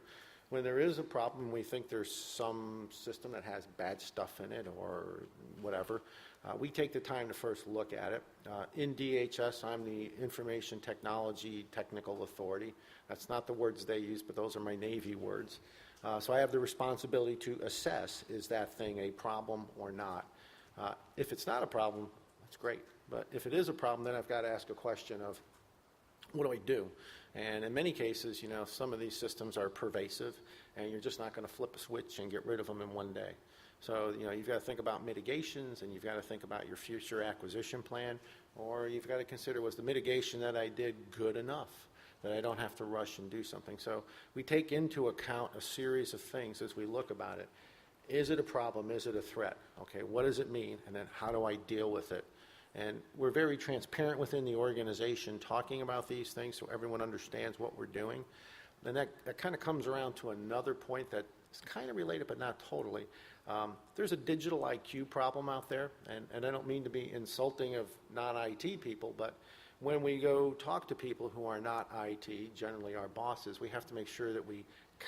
When there is a problem, we think there's some system that has bad stuff in it or whatever, we take the time to first look at it. In DHS, I'm the Information Technology Technical Authority. That's not the words they use, but those are my Navy words. So I have the responsibility to assess, is that thing a problem or not? If it's not a problem, that's great. But if it is a problem, then I've got to ask a question of, what do I do? And in many cases, some of these systems are pervasive, and you're just not going to flip a switch and get rid of them in one day. So, you've got to think about mitigations, and you've got to think about your future acquisition plan, or you've got to consider, was the mitigation that I did good enough that I don't have to rush and do something? So we take into account a series of things as we look about it. Is it a problem? Is it a threat? Okay, what does it mean? And then how do I deal with it? And we're very transparent within the organization talking about these things so everyone understands what we're doing. And that kind of comes around to another point that is kind of related but not totally. There's a digital IQ problem out there, and I don't mean to be insulting of non-IT people, but when we go talk to people who are not IT, generally our bosses, we have to make sure that we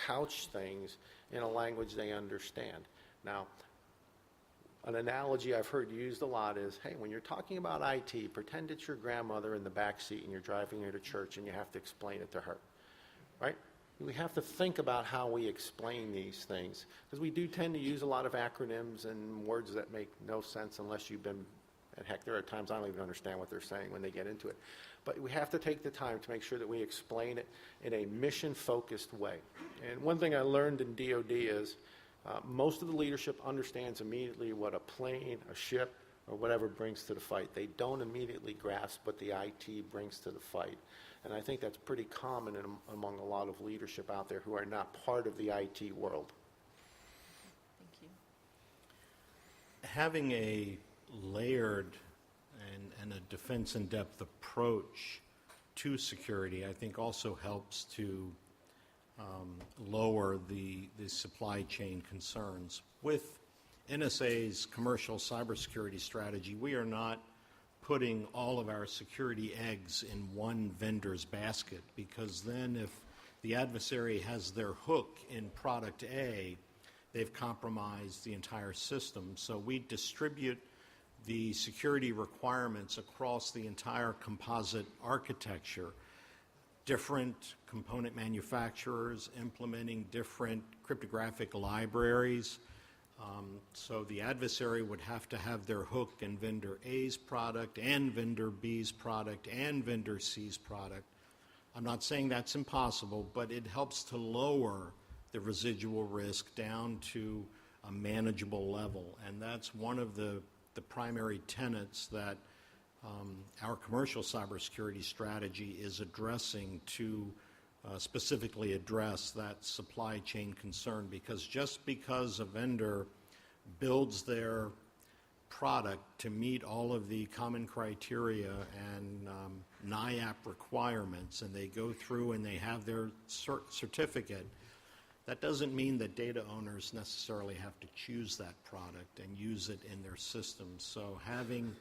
couch things in a language they understand. Now, an analogy I've heard used a lot is, hey, when you're talking about IT, pretend it's your grandmother in the back seat and you're driving her to church and you have to explain it to her, right? We have to think about how we explain these things, because we do tend to use a lot of acronyms and words that make no sense unless you've been, and heck, there are times I don't even understand what they're saying when they get into it. But we have to take the time to make sure that we explain it in a mission-focused way. And one thing I learned in DoD is, Most of the leadership understands immediately what a plane, a ship, or whatever brings to the fight. They don't immediately grasp what the IT brings to the fight. And I think that's pretty common among a lot of leadership out there who are not part of the IT world. Thank you. Having a layered and a defense in-depth approach to security, I think also helps to lower the supply chain concerns. With NSA's commercial cybersecurity strategy, we are not putting all of our security eggs in one vendor's basket, because then if the adversary has their hook in product A, they've compromised the entire system. So we distribute the security requirements across the entire composite architecture. Different component manufacturers implementing different cryptographic libraries. So the adversary would have to have their hook in vendor A's product and vendor B's product and vendor C's product. I'm not saying that's impossible, but it helps to lower the residual risk down to a manageable level. And that's one of the primary tenets that our commercial cybersecurity strategy is addressing to specifically address that supply chain concern. Because just because a vendor builds their product to meet all of the common criteria and NIAP requirements, and they go through and they have their certificate, that doesn't mean that data owners necessarily have to choose that product and use it in their systems. So having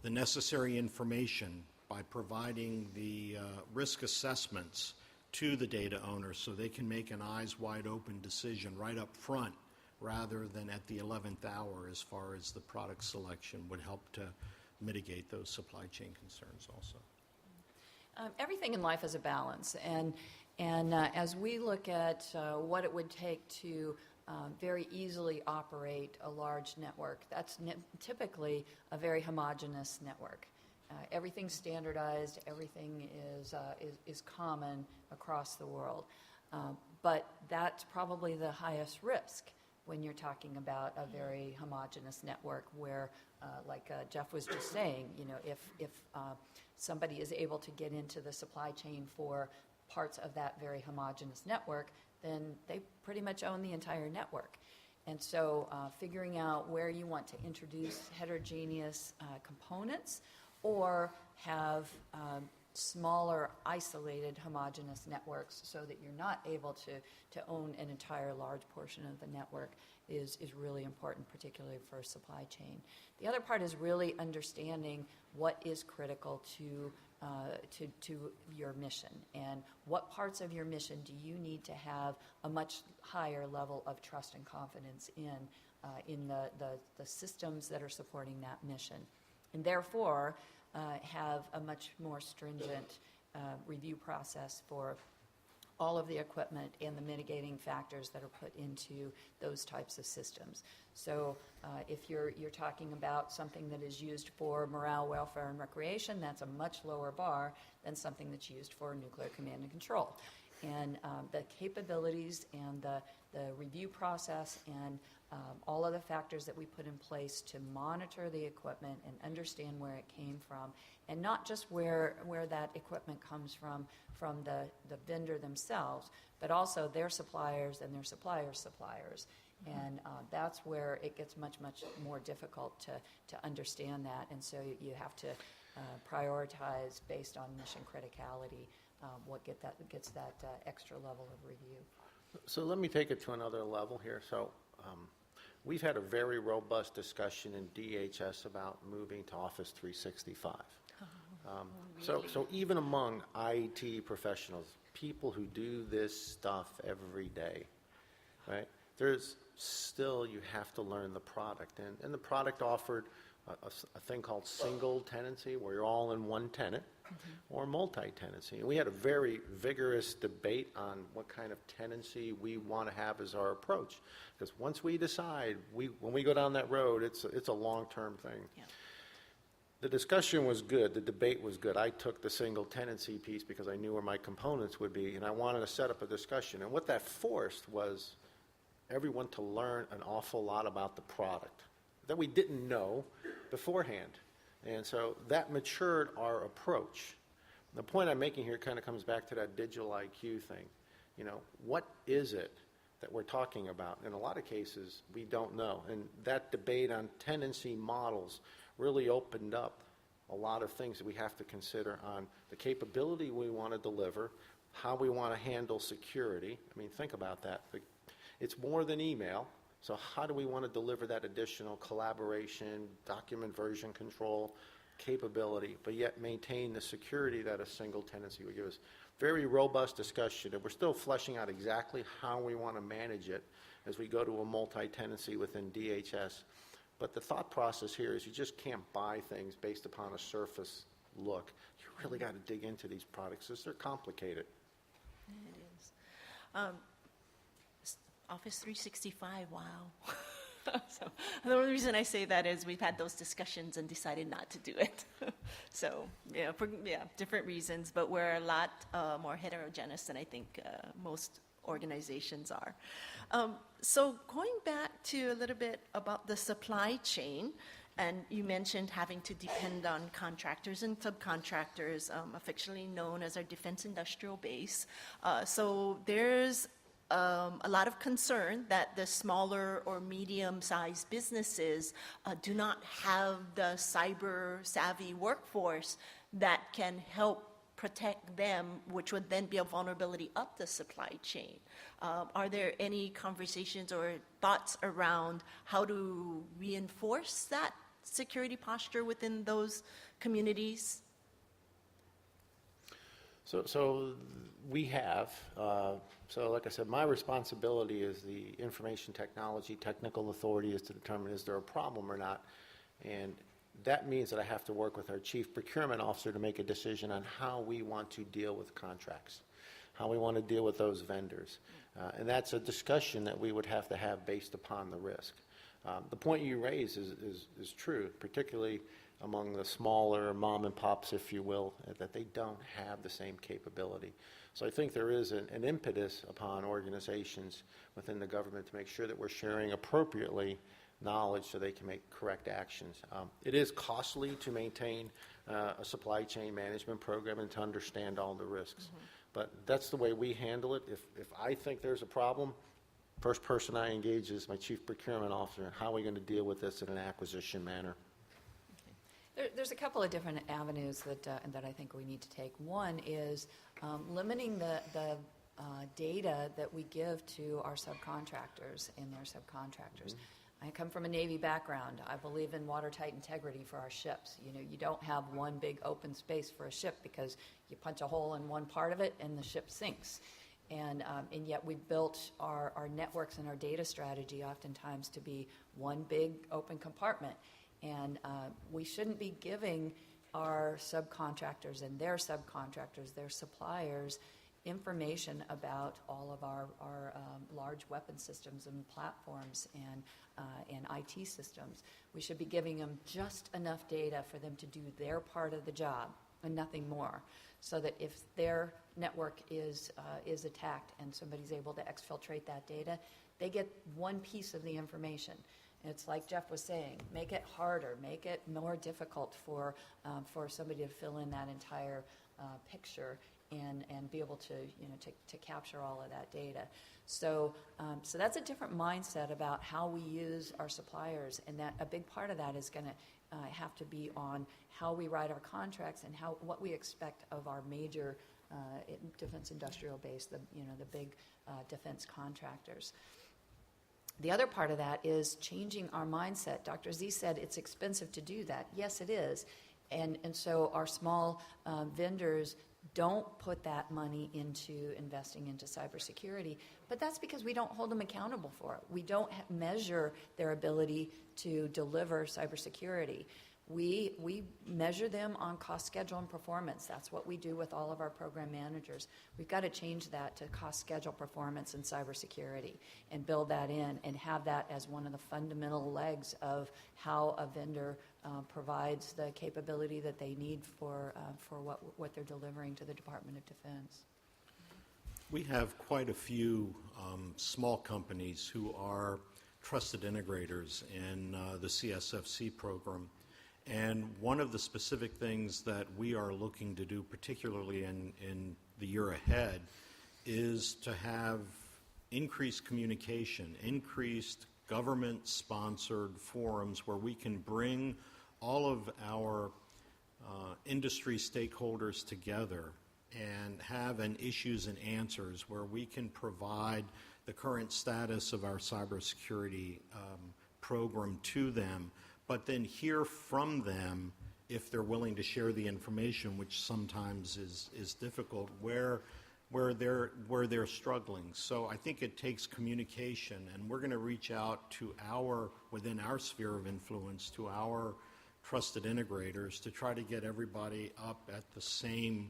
the necessary information by providing the risk assessments to the data owners so they can make an eyes wide open decision right up front rather than at the 11th hour as far as the product selection would help to mitigate those supply chain concerns also. Everything in life is a balance, and as we look at what it would take to very easily operate a large network, that's typically a very homogeneous network. Everything's standardized, everything is common across the world, but that's probably the highest risk when you're talking about a very homogeneous network where, like Jeff was just saying, you know, if somebody is able to get into the supply chain for parts of that very homogeneous network, then they pretty much own the entire network. And so figuring out where you want to introduce heterogeneous components or have smaller, isolated, homogeneous networks so that you're not able to own an entire large portion of the network is really important, particularly for supply chain. The other part is really understanding what is critical to your mission and what parts of your mission do you need to have a much higher level of trust and confidence in the systems that are supporting that mission, and therefore have a much more stringent review process for all of the equipment and the mitigating factors that are put into those types of systems. So if you're talking about something that is used for morale, welfare, and recreation, that's a much lower bar than something that's used for nuclear command and control. And the capabilities and the review process and all of the factors that we put in place to monitor the equipment and understand where it came from, and not just where that equipment comes from the vendor themselves, but also their suppliers and their suppliers' suppliers. And that's where it gets much, much more difficult to understand that. And so you have to prioritize based on mission criticality what gets that extra level of review. So let me take it to another level here. So we've had a very robust discussion in DHS about moving to Office 365. So even among IT professionals, people who do this stuff every day, right, there's still, you have to learn the product. And the product offered a thing called single tenancy, where you're all in one tenant, or multi-tenancy. And we had a very vigorous debate on what kind of tenancy we want to have as our approach. Because once we decide, when we go down that road, it's a long-term thing. Yeah. The discussion was good. The debate was good. I took the single tenancy piece because I knew where my components would be, and I wanted to set up a discussion. And what that forced was everyone to learn an awful lot about the product that we didn't know beforehand. And so that matured our approach. The point I'm making here kind of comes back to that digital IQ thing. You know, what is it that we're talking about? In a lot of cases, we don't know. And that debate on tenancy models really opened up a lot of things that we have to consider on the capability we want to deliver, how we want to handle security. I mean, think about that. It's more than email. So how do we want to deliver that additional collaboration, document version control capability, but yet maintain the security that a single tenancy would give us? Very robust discussion, and we're still fleshing out exactly how we want to manage it as we go to a multi-tenancy within DHS. But the thought process here is you just can't buy things based upon a surface look. You really got to dig into these products because they're complicated. It is. Office 365, wow. So the only reason I say that is we've had those discussions and decided not to do it. So yeah, different reasons, but we're a lot more heterogeneous than I think most organizations are. So going back to a little bit about the supply chain, and you mentioned having to depend on contractors and subcontractors, affectionately known as our defense industrial base. So there's a lot of concern that the smaller or medium-sized businesses do not have the cyber savvy workforce that can help protect them, which would then be a vulnerability up the supply chain. Are there any conversations or thoughts around how to reinforce that security posture within those communities? So we have. So like I said, my responsibility as the information technology technical authority is to determine is there a problem or not. And that means that I have to work with our chief procurement officer to make a decision on how we want to deal with contracts, how we want to deal with those vendors. And that's a discussion that we would have to have based upon the risk. The point you raise is true, particularly among the smaller mom and pops, if you will, that they don't have the same capability. So I think there is an impetus upon organizations within the government to make sure that we're sharing appropriately knowledge so they can make correct actions. It is costly to maintain a supply chain management program and to understand all the risks. Mm-hmm. But that's the way we handle it. If I think there's a problem, first person I engage is my chief procurement officer. How are we going to deal with this in an acquisition manner? There's a couple of different avenues that I think we need to take. One is limiting the data that we give to our subcontractors and their subcontractors. Mm-hmm. I come from a Navy background. I believe in watertight integrity for our ships. You know, you don't have one big open space for a ship because you punch a hole in one part of it and the ship sinks. And yet we built our networks and our data strategy oftentimes to be one big open compartment. And we shouldn't be giving our subcontractors and their subcontractors, their suppliers, information about all of our large weapon systems and platforms and IT systems. We should be giving them just enough data for them to do their part of the job and nothing more, so that if their network is attacked and somebody's able to exfiltrate that data, they get one piece of the information. It's like Jeff was saying, make it harder, make it more difficult for somebody to fill in that entire picture and be able to, to capture all of that data. So that's a different mindset about how we use our suppliers, and that a big part of that is going to have to be on how we write our contracts and what we expect of our major defense industrial base, the big defense contractors. The other part of that is changing our mindset. Dr. Z said it's expensive to do that. Yes, it is. And so our small vendors don't put that money into investing into cybersecurity, but that's because we don't hold them accountable for it. We don't measure their ability to deliver cybersecurity. We measure them on cost, schedule, and performance. That's what we do with all of our program managers. We've got to change that to cost, schedule, performance, and cybersecurity and build that in and have that as one of the fundamental legs of how a vendor provides the capability that they need for what they're delivering to the Department of Defense. We have quite a few small companies who are trusted integrators in the CSFC program. And one of the specific things that we are looking to do, particularly in the year ahead, is to have increased communication, increased government-sponsored forums where we can bring all of our industry stakeholders together and have an issues and answers where we can provide the current status of our cybersecurity program to them, but then hear from them if they're willing to share the information, which sometimes is difficult, where they're struggling. So I think it takes communication, and we're going to reach out to within our sphere of influence, to our trusted integrators to try to get everybody up at the same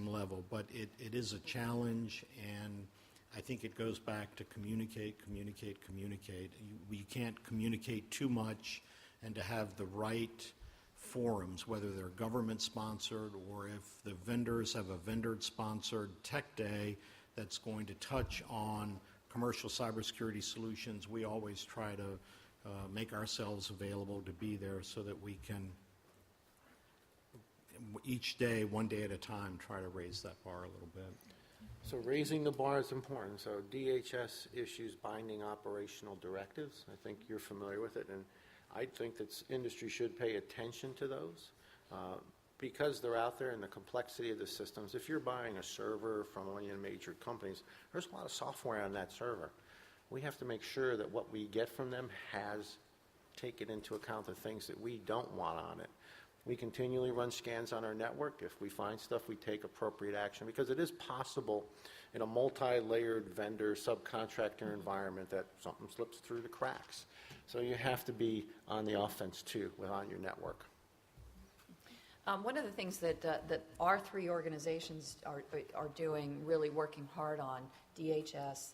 level. But it is a challenge, and I think it goes back to communicate. You can't communicate too much, and to have the right forums, whether they're government-sponsored or if the vendors have a vendor-sponsored tech day that's going to touch on commercial cybersecurity solutions, we always try to make ourselves available to be there so that we can, each day, one day at a time, try to raise that bar a little bit. So raising the bar is important. So DHS issues binding operational directives. I think you're familiar with it, and I think that industry should pay attention to those because they're out there and the complexity of the systems. If you're buying a server from one of your major companies, there's a lot of software on that server. We have to make sure that what we get from them has taken into account the things that we don't want on it. We continually run scans on our network. If we find stuff, we take appropriate action, because it is possible in a multi-layered vendor subcontractor environment that something slips through the cracks. So you have to be on the offense too, on your network. One of the things that our three organizations are doing, really working hard on, DHS,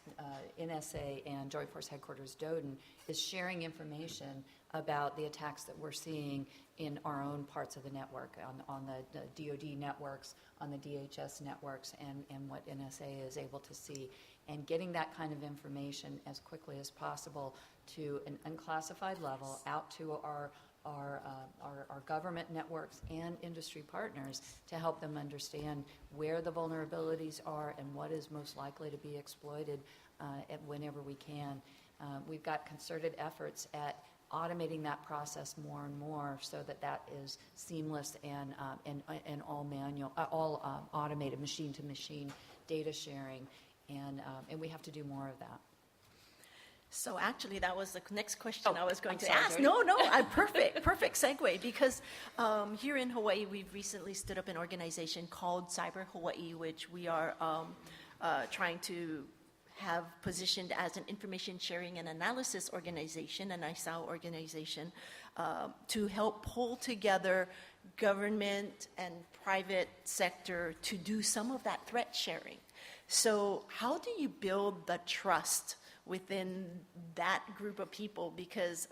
NSA, and Joint Force Headquarters Doden, is sharing information about the attacks that we're seeing in our own parts of the network, on the DoD networks, on the DHS networks, and what NSA is able to see, and getting that kind of information as quickly as possible to an unclassified level out to our government networks and industry partners to help them understand where the vulnerabilities are and what is most likely to be exploited whenever we can. We've got concerted efforts at automating that process more and more so that is seamless and all manual, all automated, machine-to-machine data sharing, and we have to do more of that. So actually, that was the next question I was going I'm to sorry, ask. Jodi. No, perfect segue, because here in Hawaii, we've recently stood up an organization called Cyber Hawaii, which we are trying to have positioned as an information sharing and analysis organization, an ISAO organization, to help pull together government and private sector to do some of that threat sharing. So how do you build the trust within that group of people? Because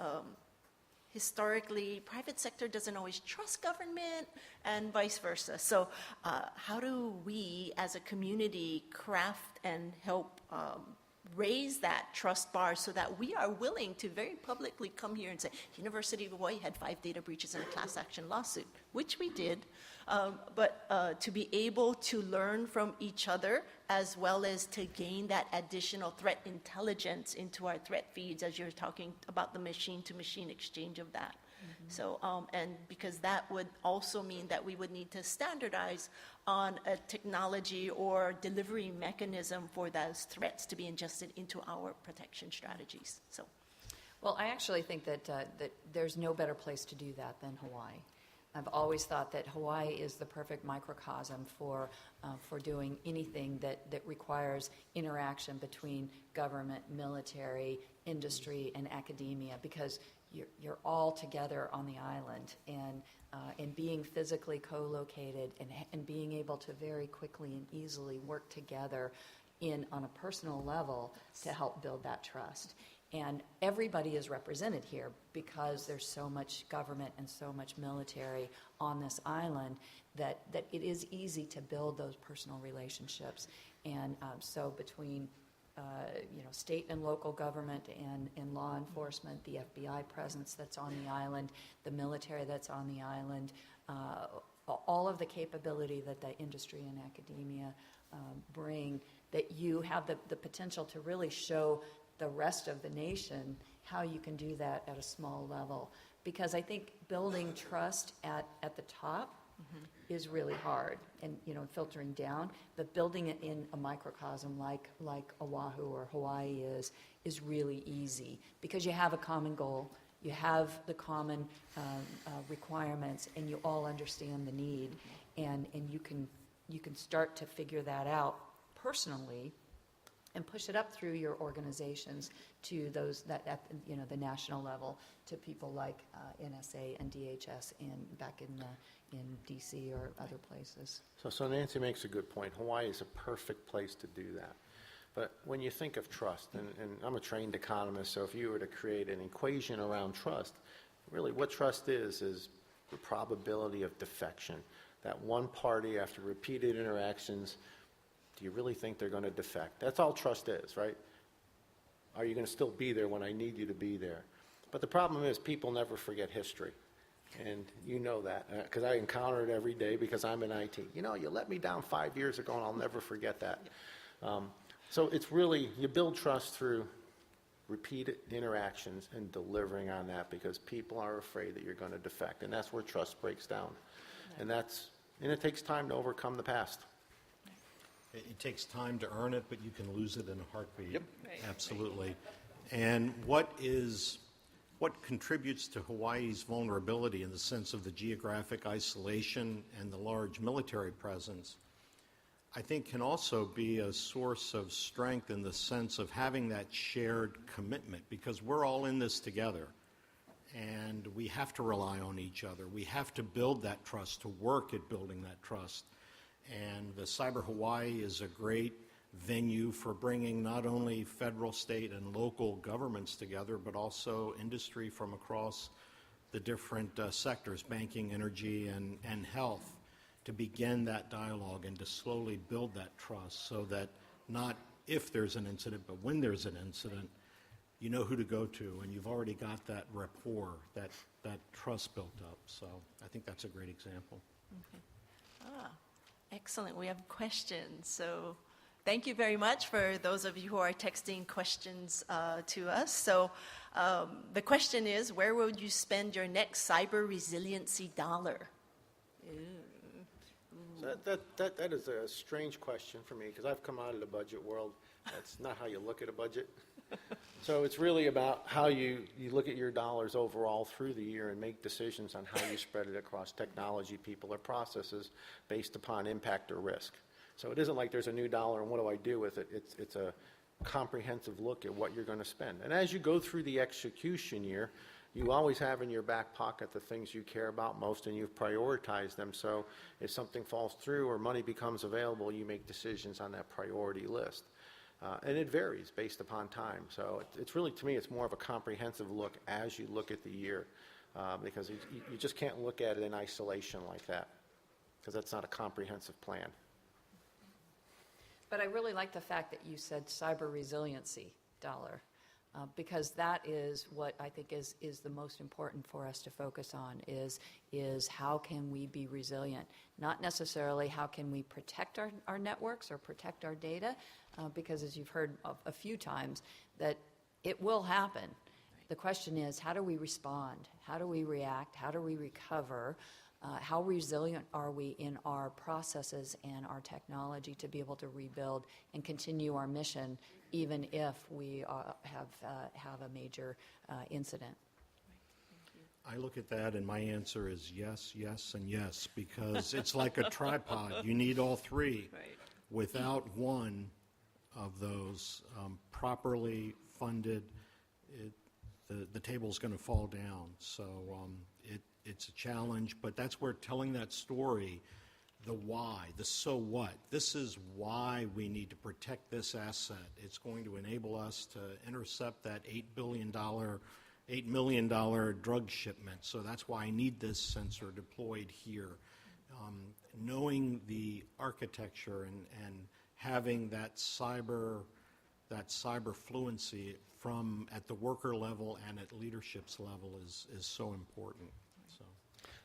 historically, private sector doesn't always trust government and vice versa. So how do we as a community craft and help raise that trust bar so that we are willing to very publicly come here and say, University of Hawaii had 5 data breaches in a class action lawsuit, which we did, but to be able to learn from each other as well as to gain that additional threat intelligence into our threat feeds, as you're talking about the machine-to-machine exchange of that. Mm-hmm. So, and because that would also mean that we would need to standardize on a technology or delivery mechanism for those threats to be ingested into our protection strategies. So, well, I actually think that there's no better place to do that than Hawaii. I've always thought that Hawaii is the perfect microcosm for doing anything that requires interaction between government, military, industry, and academia, because you're all together on the island, and being physically co-located and being able to very quickly and easily work together on a personal level to help build that trust. And everybody is represented here because there's so much government and so much military on this island that it is easy to build those personal relationships. And so between state and local government and law enforcement, the FBI presence that's on the island, the military that's on the island, all of the capability that the industry and academia bring, that you have the potential to really show the rest of the nation how you can do that at a small level. Because I think building trust at the top is really hard, and filtering down, but building it in a microcosm like Oahu or Hawaii is really easy, because you have a common goal, you have the common requirements, and you all understand the need, and you can start to figure that out personally and push it up through your organizations to those that at the national level, to people like NSA and DHS and back in DC or other places. So Nancy makes a good point. Hawaii is a perfect place to do that. But when you think of trust, and I'm a trained economist, so if you were to create an equation around trust, really what trust is the probability of defection. That one party, after repeated interactions, do you really think they're going to defect? That's all trust is, right? Are you going to still be there when I need you to be there? But the problem is people never forget history. And you know that, because I encounter it every day because I'm in IT. You let me down 5 years ago, and I'll never forget that. So it's really, you build trust through repeated interactions and delivering on that, because people are afraid that you're going to defect. And that's where trust breaks down. And it takes time to overcome the past. It takes time to earn it, but you can lose it in a heartbeat. Yep. Right. Absolutely. And what contributes to Hawaii's vulnerability in the sense of the geographic isolation and the large military presence, I think can also be a source of strength in the sense of having that shared commitment, because we're all in this together. And we have to rely on each other. We have to build that trust, to work at building that trust. And the Cyber Hawaii is a great venue for bringing not only federal, state, and local governments together, but also industry from across the different sectors, banking, energy, and health, to begin that dialogue and to slowly build that trust, so that not if there's an incident, but when there's an incident, you know who to go to, and you've already got that rapport, that trust built up. So I think that's a great example. Excellent. We have questions. So thank you very much for those of you who are texting questions to us. So the question is, where would you spend your next cyber resiliency dollar? So that is a strange question for me, because I've come out of the budget world. That's not how you look at a budget. So it's really about how you look at your dollars overall through the year and make decisions on how you spread it across technology, people, or processes based upon impact or risk. So it isn't like there's a new dollar and what do I do with it. It's a comprehensive look at what you're going to spend. And as you go through the execution year, you always have in your back pocket the things you care about most, and you've prioritized them. So if something falls through or money becomes available, you make decisions on that priority list. And it varies based upon time. So it's really, to me, it's more of a comprehensive look as you look at the year, because you just can't look at it in isolation like that, because that's not a comprehensive plan. But I really like the fact that you said cyber resiliency dollar, because that is what I think is the most important for us to focus on, is how can we be resilient? Not necessarily how can we protect our networks or protect our data, because as you've heard a few times, that it will happen. The question is, how do we respond? How do we react? How do we recover? How resilient are we in our processes and our technology to be able to rebuild and continue our mission, even if we have a major incident? I look at that and my answer is yes, yes, and yes, because it's like a tripod. You need all three. Right. Without one of those properly funded, the table's going to fall down. So it's a challenge, but that's where telling that story the why, the so what. This is why we need to protect this asset. It's going to enable us to intercept that $8 million drug shipment. So that's why I need this sensor deployed here. Knowing the architecture and having that cyber fluency from at the worker level and at leadership's level is so important.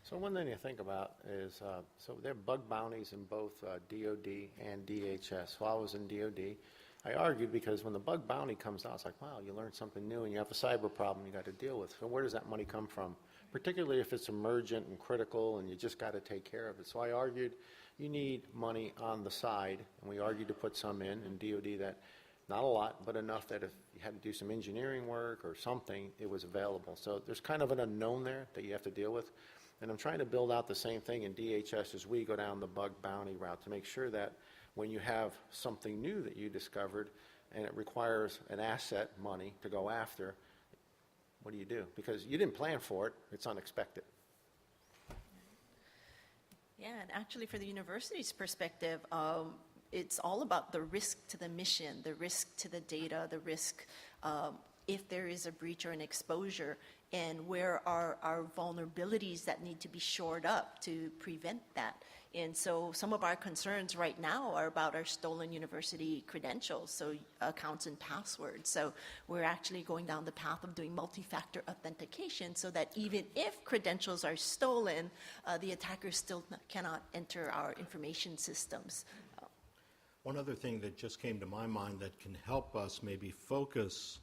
So one thing to think about is, so there are bug bounties in both DOD and DHS. While I was in DOD, I argued because when the bug bounty comes out, it's like, wow, you learned something new and you have a cyber problem you got to deal with. So where does that money come from? Particularly if it's emergent and critical and you just got to take care of it. So I argued you need money on the side, and we argued to put some in DOD that, not a lot, but enough that if you had to do some engineering work or something, it was available. So there's kind of an unknown there that you have to deal with. And I'm trying to build out the same thing in DHS as we go down the bug bounty route to make sure that when you have something new that you discovered and it requires an asset, money, to go after, what do you do? Because you didn't plan for it. It's unexpected. Yeah, and actually for the university's perspective, it's all about the risk to the mission, the risk to the data, the risk if there is a breach or an exposure, and where are our vulnerabilities that need to be shored up to prevent that. And so some of our concerns right now are about our stolen university credentials, so accounts and passwords. So we're actually going down the path of doing multi-factor authentication so that even if credentials are stolen, the attackers still cannot enter our information systems. One other thing that just came to my mind that can help us maybe focus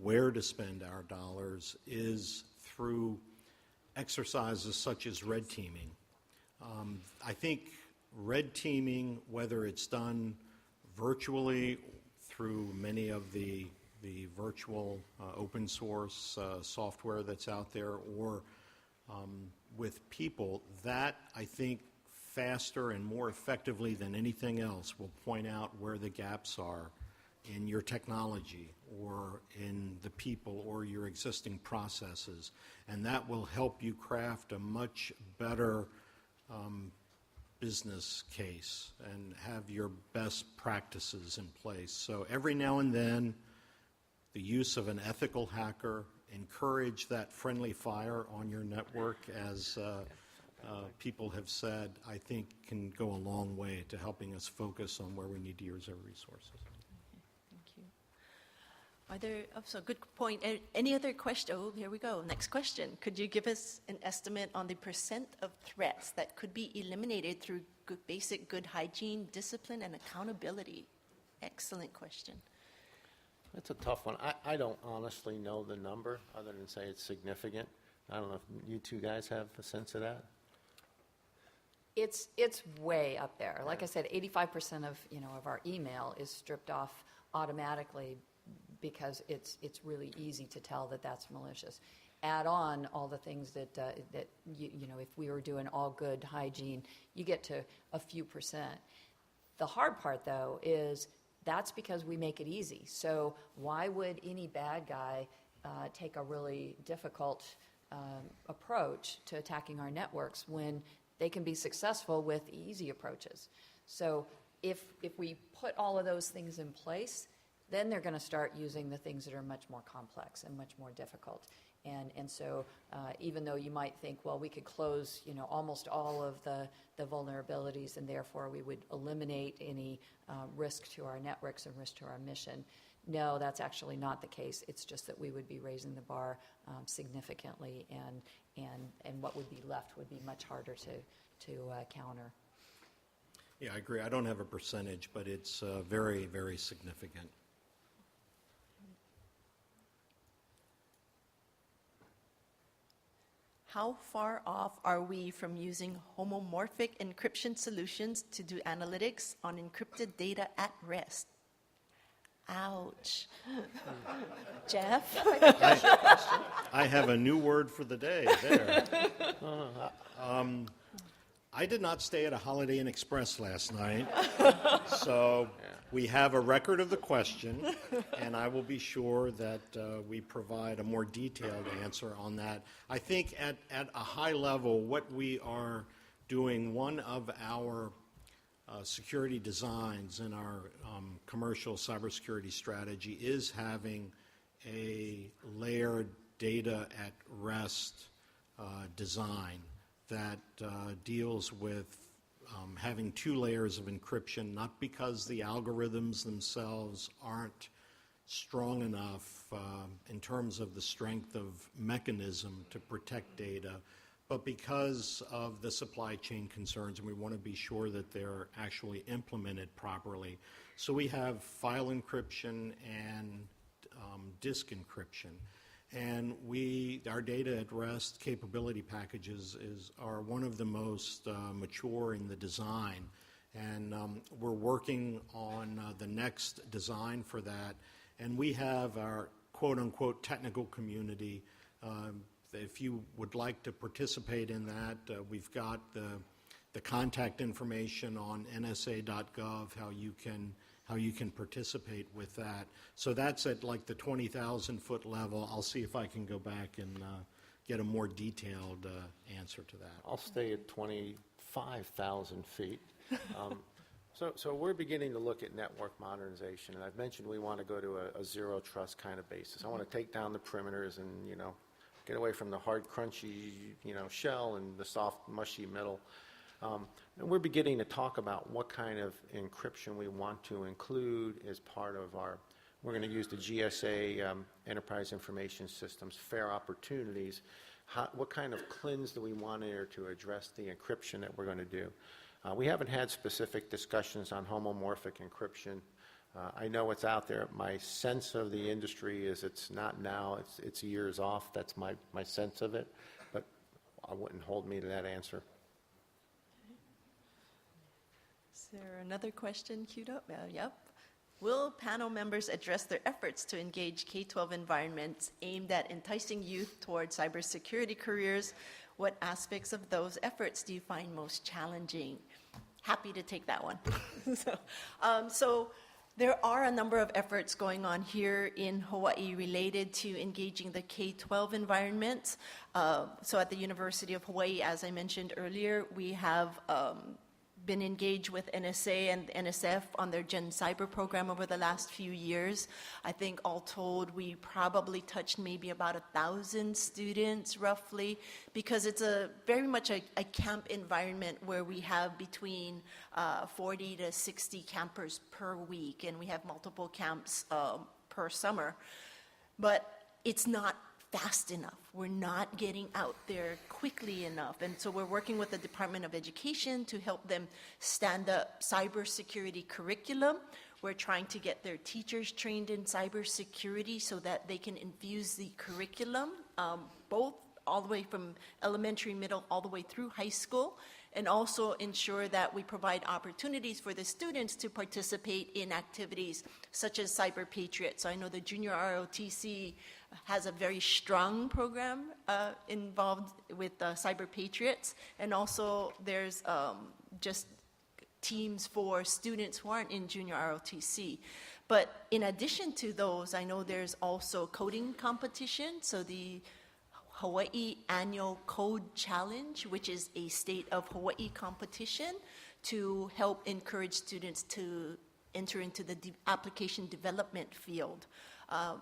where to spend our dollars is through exercises such as red teaming. I think red teaming, whether it's done virtually through many of the virtual open source software that's out there, or with people, that I think faster and more effectively than anything else will point out where the gaps are in your technology or in the people or your existing processes. And that will help you craft a much better business case and have your best practices in place. So every now and then, the use of an ethical hacker, encourage that friendly fire on your network, as people have said, I think can go a long way to helping us focus on where we need to use our resources. Are there, so good point. Any other question? Oh, here we go. Next question. Could you give us an estimate on the percent of threats that could be eliminated through basic good hygiene, discipline, and accountability? Excellent question. That's a tough one. I don't honestly know the number other than say it's significant. I don't know if you two guys have a sense of that. It's way up there. Like I said, 85% of our email is stripped off automatically because it's really easy to tell that that's malicious. Add on all the things that if we were doing all good hygiene, you get to a few percent. The hard part, though, is that's because we make it easy. So why would any bad guy take a really difficult approach to attacking our networks when they can be successful with easy approaches? So if we put all of those things in place, then they're going to start using the things that are much more complex and much more difficult. And so even though you might think, well, we could close almost all of the vulnerabilities and therefore we would eliminate any risk to our networks and risk to our mission, no, that's actually not the case. It's just that we would be raising the bar significantly, and what would be left would be much harder to counter. Yeah, I agree. I don't have a percentage, but it's very, very significant. How far off are we from using homomorphic encryption solutions to do analytics on encrypted data at rest? Ouch. Jeff? I have a new word for the day there. I did not stay at a Holiday Inn Express last night, so we have a record of the question, and I will be sure that we provide a more detailed answer on that. I think at a high level, what we are doing one of our security designs in our commercial cybersecurity strategy is having a layered data at rest design that deals with having 2 layers of encryption, not because the algorithms themselves aren't strong enough in terms of the strength of mechanism to protect data, but because of the supply chain concerns, and we want to be sure that they're actually implemented properly. So we have file encryption and disk encryption. And our data at rest capability packages are one of the most mature in the design. And we're working on the next design for that. And we have our quote-unquote technical community. If you would like to participate in that, we've got the contact information on nsa.gov, how you can participate with that. So that's at like the 20,000-foot level. I'll see if I can go back and get a more detailed answer to that. I'll stay at 25,000 feet. So we're beginning to look at network modernization, and I've mentioned we want to go to a zero trust kind of basis. I want to take down the perimeters and, get away from the hard, crunchy, shell and the soft, mushy middle. And we're beginning to talk about what kind of encryption we want to include as part of we're going to use the GSA Enterprise Information Systems Fair Opportunities. What kind of CLINs do we want in there to address the encryption that we're going to do? We haven't had specific discussions on homomorphic encryption. I know it's out there. My sense of the industry is it's not now, it's years off. That's my sense of it, but I wouldn't hold me to that answer. Is there another question queued up? Yep. Will panel members address their efforts to engage K-12 environments aimed at enticing youth toward cybersecurity careers? What aspects of those efforts do you find most challenging? Happy to take that one. So there are a number of efforts going on here in Hawaii related to engaging the K-12 environment. So at the University of Hawaii, as I mentioned earlier, we have been engaged with NSA and NSF on their Gen Cyber program over the last few years. I think all told, we probably touched maybe about 1,000 students roughly, because it's very much a camp environment where we have between 40 to 60 campers per week, and we have multiple camps per summer. But it's not fast enough. We're not getting out there quickly enough. And so we're working with the Department of Education to help them stand up cybersecurity curriculum. We're trying to get their teachers trained in cybersecurity so that they can infuse the curriculum, both all the way from elementary, middle, all the way through high school, and also ensure that we provide opportunities for the students to participate in activities such as Cyber Patriots. So I know the Junior ROTC has a very strong program involved with Cyber Patriots, and also there's just teams for students who aren't in Junior ROTC. But in addition to those, I know there's also coding competition, so the Hawaii Annual Code Challenge, which is a state of Hawaii competition to help encourage students to enter into the application development field,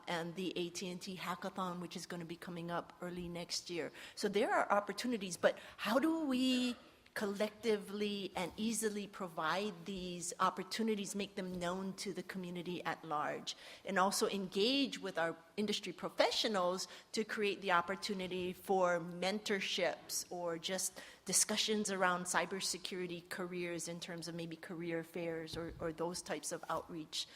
and the AT&T Hackathon, which is going to be coming up early next year. So there are opportunities, but how do we collectively and easily provide these opportunities, make them known to the community at large, and also engage with our industry professionals to create the opportunity for mentorships or just discussions around cybersecurity careers in terms of maybe career fairs or those types of outreach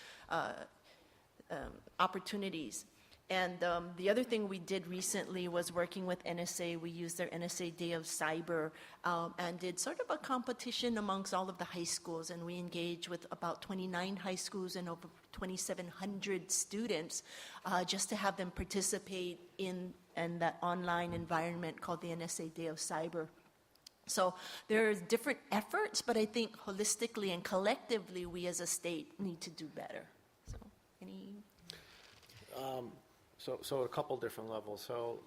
opportunities. And the other thing we did recently was working with NSA. We used their NSA Day of Cyber and did sort of a competition amongst all of the high schools. And we engaged with about 29 high schools and over 2,700 students just to have them participate in that online environment called the NSA Day of Cyber. So there's different efforts, but I think holistically and collectively, we as a state need to do better. So any? So a couple different levels. So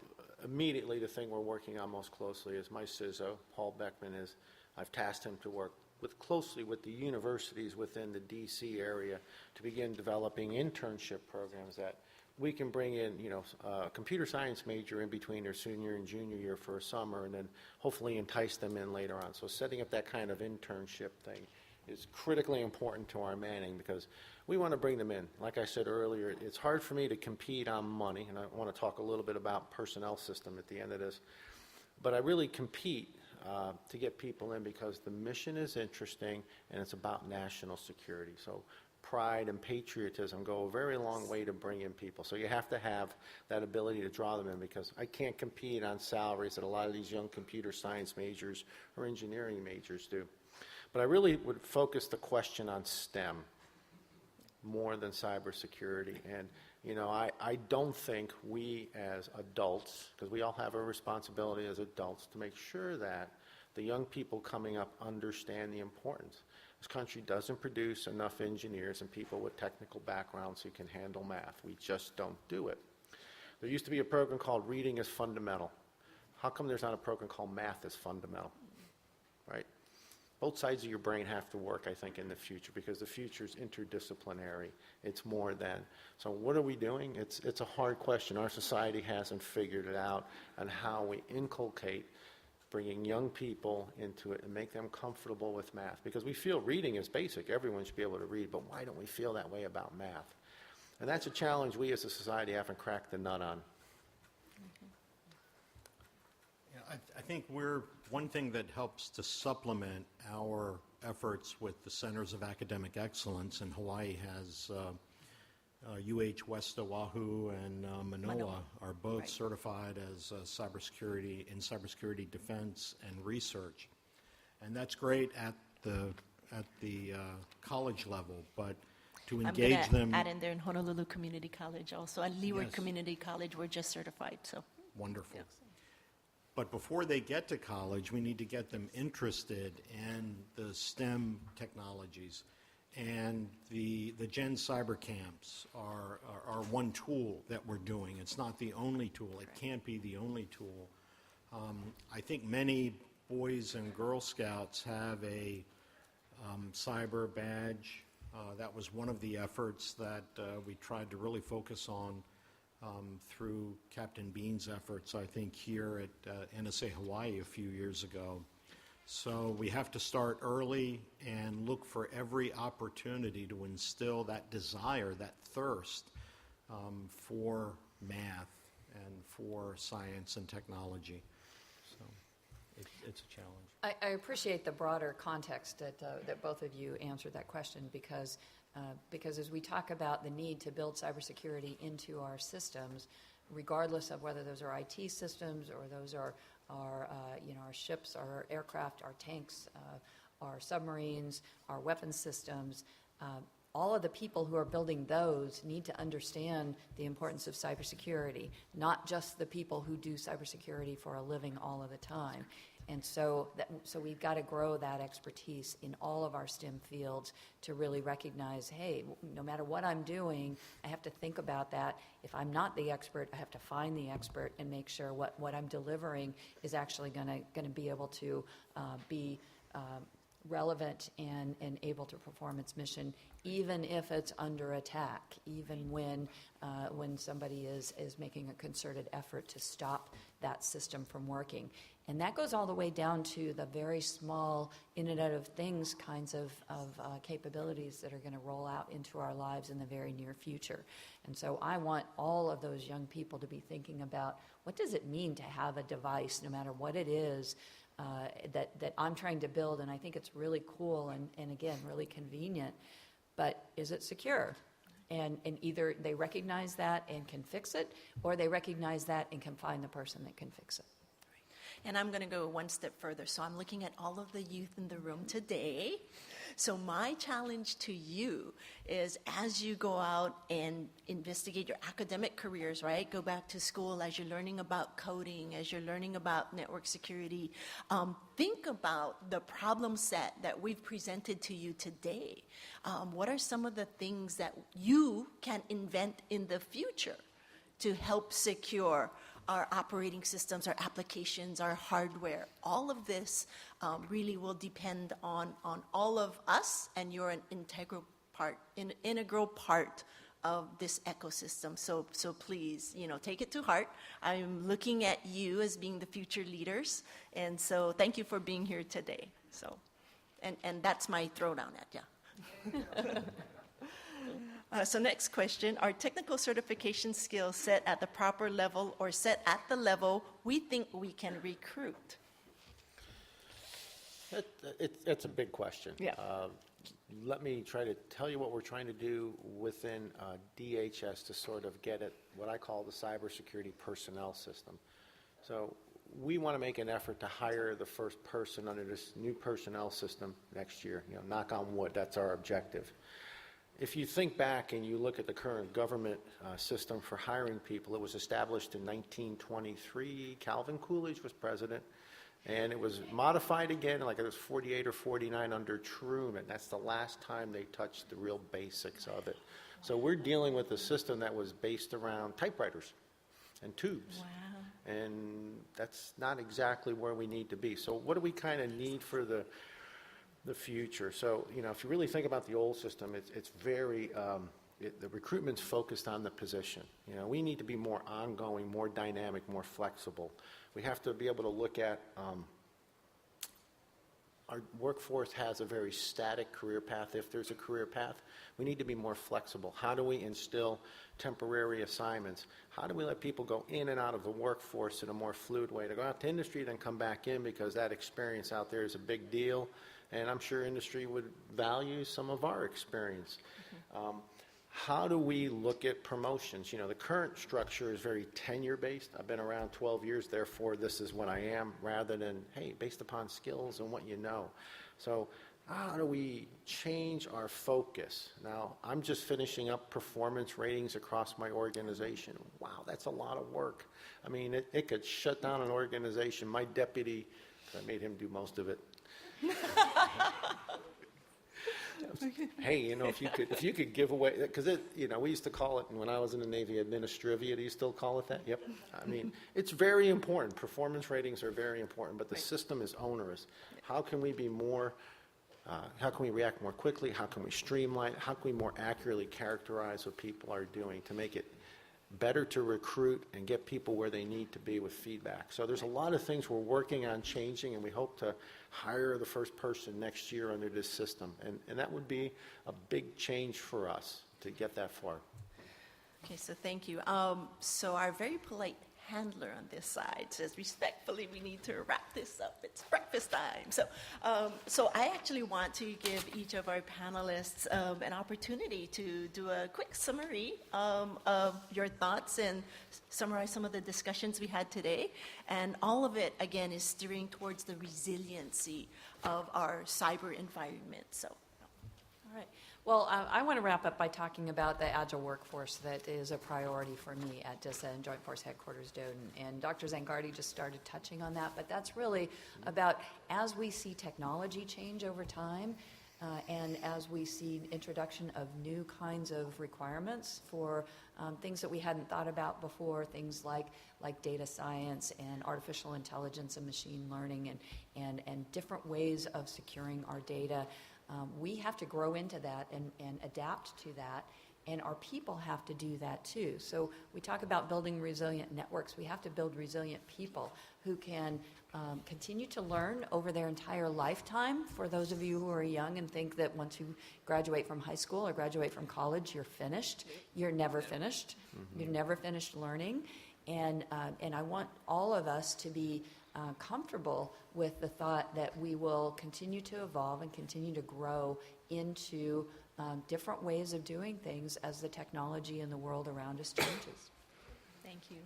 immediately the thing we're working on most closely is my CISO, Paul Beckman, is I've tasked him to work closely with the universities within the DC area to begin developing internship programs that we can bring in, a computer science major in between their senior and junior year for a summer, and then hopefully entice them in later on. So setting up that kind of internship thing is critically important to our Manning, because we want to bring them in. Like I said earlier, it's hard for me to compete on money, and I want to talk a little bit about personnel system at the end of this, but I really compete to get people in because the mission is interesting and it's about national security. So pride and patriotism go a very long way to bring in people. So you have to have that ability to draw them in, because I can't compete on salaries that a lot of these young computer science majors or engineering majors do. But I really would focus the question on STEM more than cybersecurity. And, I don't think we as adults, because we all have a responsibility as adults to make sure that the young people coming up understand the importance. This country doesn't produce enough engineers and people with technical backgrounds who can handle math. We just don't do it. There used to be a program called Reading is Fundamental. How come there's not a program called Math is Fundamental, right? Both sides of your brain have to work, I think, in the future, because the future is interdisciplinary. It's more than. So what are we doing? It's a hard question. Our society hasn't figured it out on how we inculcate bringing young people into it and make them comfortable with math. Because we feel reading is basic. Everyone should be able to read, but why don't we feel that way about math? And that's a challenge we as a society haven't cracked the nut on. Yeah, I think one thing that helps to supplement our efforts with the Centers of Academic Excellence, and Hawaii has West Oahu and Manoa are both certified as cybersecurity defense and research, and that's great at the college level. But to engage I'm them, going to add in there in Honolulu Community College also, and Leeward Yes. Community College, we're just certified. So wonderful. But before they get to college, we need to get them interested in the STEM technologies. And the Gen Cyber Camps are one tool that we're doing. It's not the only tool. It can't be the only tool. I think many Boys and Girl Scouts have a cyber badge. That was one of the efforts that we tried to really focus on through Captain Bean's efforts, I think, here at NSA Hawaii a few years ago. So we have to start early and look for every opportunity to instill that desire, that thirst for math and for science and technology. So it's a challenge. I appreciate the broader context that both of you answered that question, because as we talk about the need to build cybersecurity into our systems, regardless of whether those are IT systems or those are our ships, our aircraft, our tanks, our submarines, our weapons systems, all of the people who are building those need to understand the importance of cybersecurity, not just the people who do cybersecurity for a living all of the time. And so we've got to grow that expertise in all of our STEM fields to really recognize, hey, no matter what I'm doing, I have to think about that. If I'm not the expert, I have to find the expert and make sure what I'm delivering is actually going to be able to be relevant and able to perform its mission, even if it's under attack, even when somebody is making a concerted effort to stop that system from working. And that goes all the way down to the very small Internet of Things kinds of capabilities that are going to roll out into our lives in the very near future. And so I want all of those young people to be thinking about, what does it mean to have a device, no matter what it is, that I'm trying to build? And I think it's really cool and again, really convenient, but is it secure? And either they recognize that and can fix it, or they recognize that and can find the person that can fix it. And I'm going to go one step further. So I'm looking at all of the youth in the room today. So my challenge to you is, as you go out and investigate your academic careers, right? Go back to school, as you're learning about coding, as you're learning about network security, think about the problem set that we've presented to you today. What are some of the things that you can invent in the future to help secure our operating systems, our applications, our hardware. All of this really will depend on all of us, and you're an integral part of this ecosystem. So please, take it to heart. I'm looking at you as being the future leaders, and so thank you for being here today. So, and that's my throwdown at you. So next question, are technical certification skills set at the proper level or set at the level we think we can recruit? It's a big question. Yeah. Let me try to tell you what we're trying to do within DHS to sort of get at what I call the cybersecurity personnel system. So we want to make an effort to hire the first person under this new personnel system next year. Knock on wood, that's our objective. If you think back and you look at the current government system for hiring people, it was established in 1923. Calvin Coolidge was president. And it was modified again, like it was 48 or 49 under Truman. That's the last time they touched the real basics of it. So we're dealing with a system that was based around typewriters and tubes. Wow. And that's not exactly where we need to be. So what do we kind of need for the future? So, if you really think about the old system, it's very, the recruitment's focused on the position. We need to be more ongoing, more dynamic, more flexible. We have to be able to look at our workforce has a very static career path. If there's a career path, we need to be more flexible. How do we instill temporary assignments? How do we let people go in and out of the workforce in a more fluid way, to go out to industry, then come back in, because that experience out there is a big deal, and I'm sure industry would value some of our experience. Mm-hmm. How do we look at promotions? The current structure is very tenure-based. I've been around 12 years, therefore this is what I am, rather than, hey, based upon skills and what you know. So how do we change our focus? Now, I'm just finishing up performance ratings across my organization. Wow, that's a lot of work. I mean, it could shut down an organization. My deputy, I made him do most of it. Hey, if you could give away, because we used to call it, when I was in the Navy, administrivia. Do you still call it that? Yep. I mean, it's very important. Performance ratings are very important, but the system is onerous. How can we be more? How can we react more quickly? How can we streamline? How can we more accurately characterize what people are doing to make it better to recruit and get people where they need to be with feedback? So there's a lot of things we're working on changing, and we hope to hire the first person next year under this system. And that would be a big change for us to get that far. Okay, so thank you. So our very polite handler on this side says, respectfully, we need to wrap this up. It's breakfast time. So I actually want to give each of our panelists an opportunity to do a quick summary of your thoughts and summarize some of the discussions we had today. And all of it, again, is steering towards the resiliency of our cyber environment. So, all right. Well, I want to wrap up by talking about the agile workforce that is a priority for me at DISA and Joint Force Headquarters Doden. And Dr. Zangardi just started touching on that, but that's really about, as we see technology change over time, and as we see introduction of new kinds of requirements for things that we hadn't thought about before, things like data science and artificial intelligence and machine learning and different ways of securing our data. We have to grow into that and adapt to that, and our people have to do that too. So we talk about building resilient networks. We have to build resilient people who can continue to learn over their entire lifetime. For those of you who are young and think that once you graduate from high school or graduate from college, you're finished, you're never finished. Mm-hmm. You're never finished learning. And I want all of us to be comfortable with the thought that we will continue to evolve and continue to grow into different ways of doing things as the technology in the world around us changes. Thank you.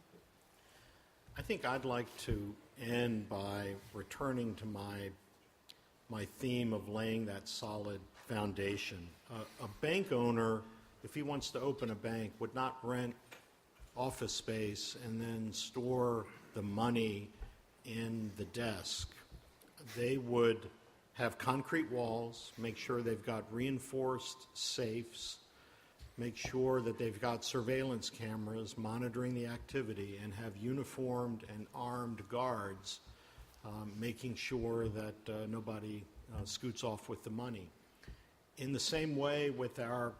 I think I'd like to end by returning to my theme of laying that solid foundation. A bank owner, if he wants to open a bank, would not rent office space and then store the money in the desk. They would have concrete walls, make sure they've got reinforced safes, make sure that they've got surveillance cameras monitoring the activity, and have uniformed and armed guards making sure that nobody scoots off with the money. In the same way with our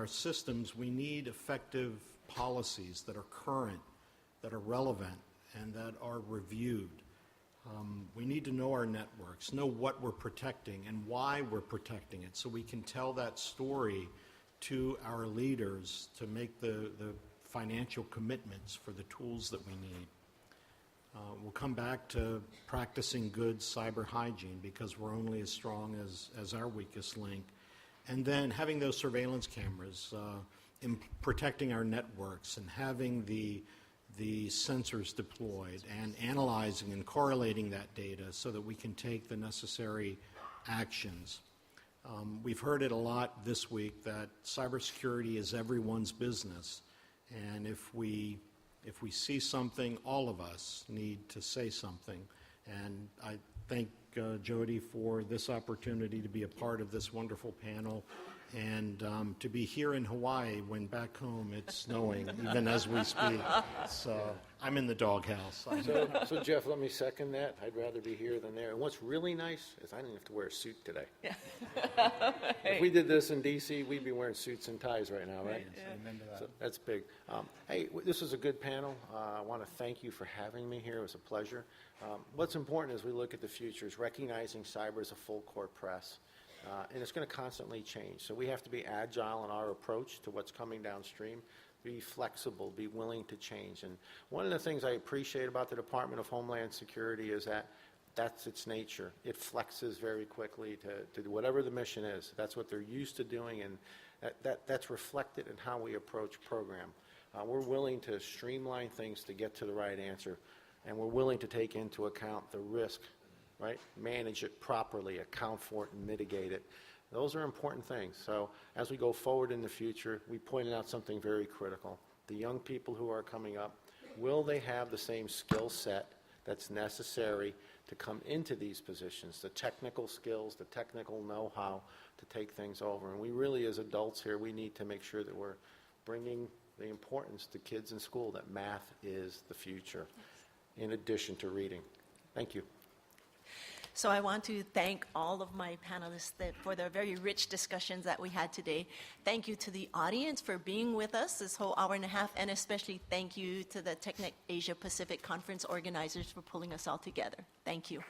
systems, we need effective policies that are current, that are relevant, and that are reviewed. We need to know our networks, know what we're protecting and why we're protecting it, so we can tell that story to our leaders to make the financial commitments for the tools that we need. We'll come back to practicing good cyber hygiene, because we're only as strong as our weakest link. And then having those surveillance cameras, in protecting our networks, and having the sensors deployed, and analyzing and correlating that data so that we can take the necessary actions. We've heard it a lot this week that cybersecurity is everyone's business, and if we see something, all of us need to say something. And I thank Jodi for this opportunity to be a part of this wonderful panel, and to be here in Hawaii when back home it's snowing, even as we speak. So I'm in the doghouse. So Jeff, let me second that. I'd rather be here than there. And what's really nice is I didn't have to wear a suit today. Yeah. If we did this in D.C., we'd be wearing suits and ties right now, right? Yeah. Amen to that. So that's big. Hey, this is a good panel. I want to thank you for having me here. It was a pleasure. What's important as we look at the future is recognizing cyber as a full court press. And it's going to constantly change. So we have to be agile in our approach to what's coming downstream, be flexible, be willing to change. And one of the things I appreciate about the Department of Homeland Security is that that's its nature. It flexes very quickly to whatever the mission is. That's what they're used to doing, and that's reflected in how we approach program. We're willing to streamline things to get to the right answer, and we're willing to take into account the risk, right? Manage it properly, account for it, and mitigate it. Those are important things. So as we go forward in the future, we pointed out something very critical. The young people who are coming up, will they have the same skill set that's necessary to come into these positions, the technical skills, the technical know-how to take things over? And we really, as adults here, we need to make sure that we're bringing the importance to kids in school that math is the future, in addition to reading. Thank you. So I want to thank all of my panelists for the very rich discussions that we had today. Thank you to the audience for being with us this whole hour and a half, and especially thank you to the Technic Asia Pacific Conference organizers for pulling us all together. Thank you.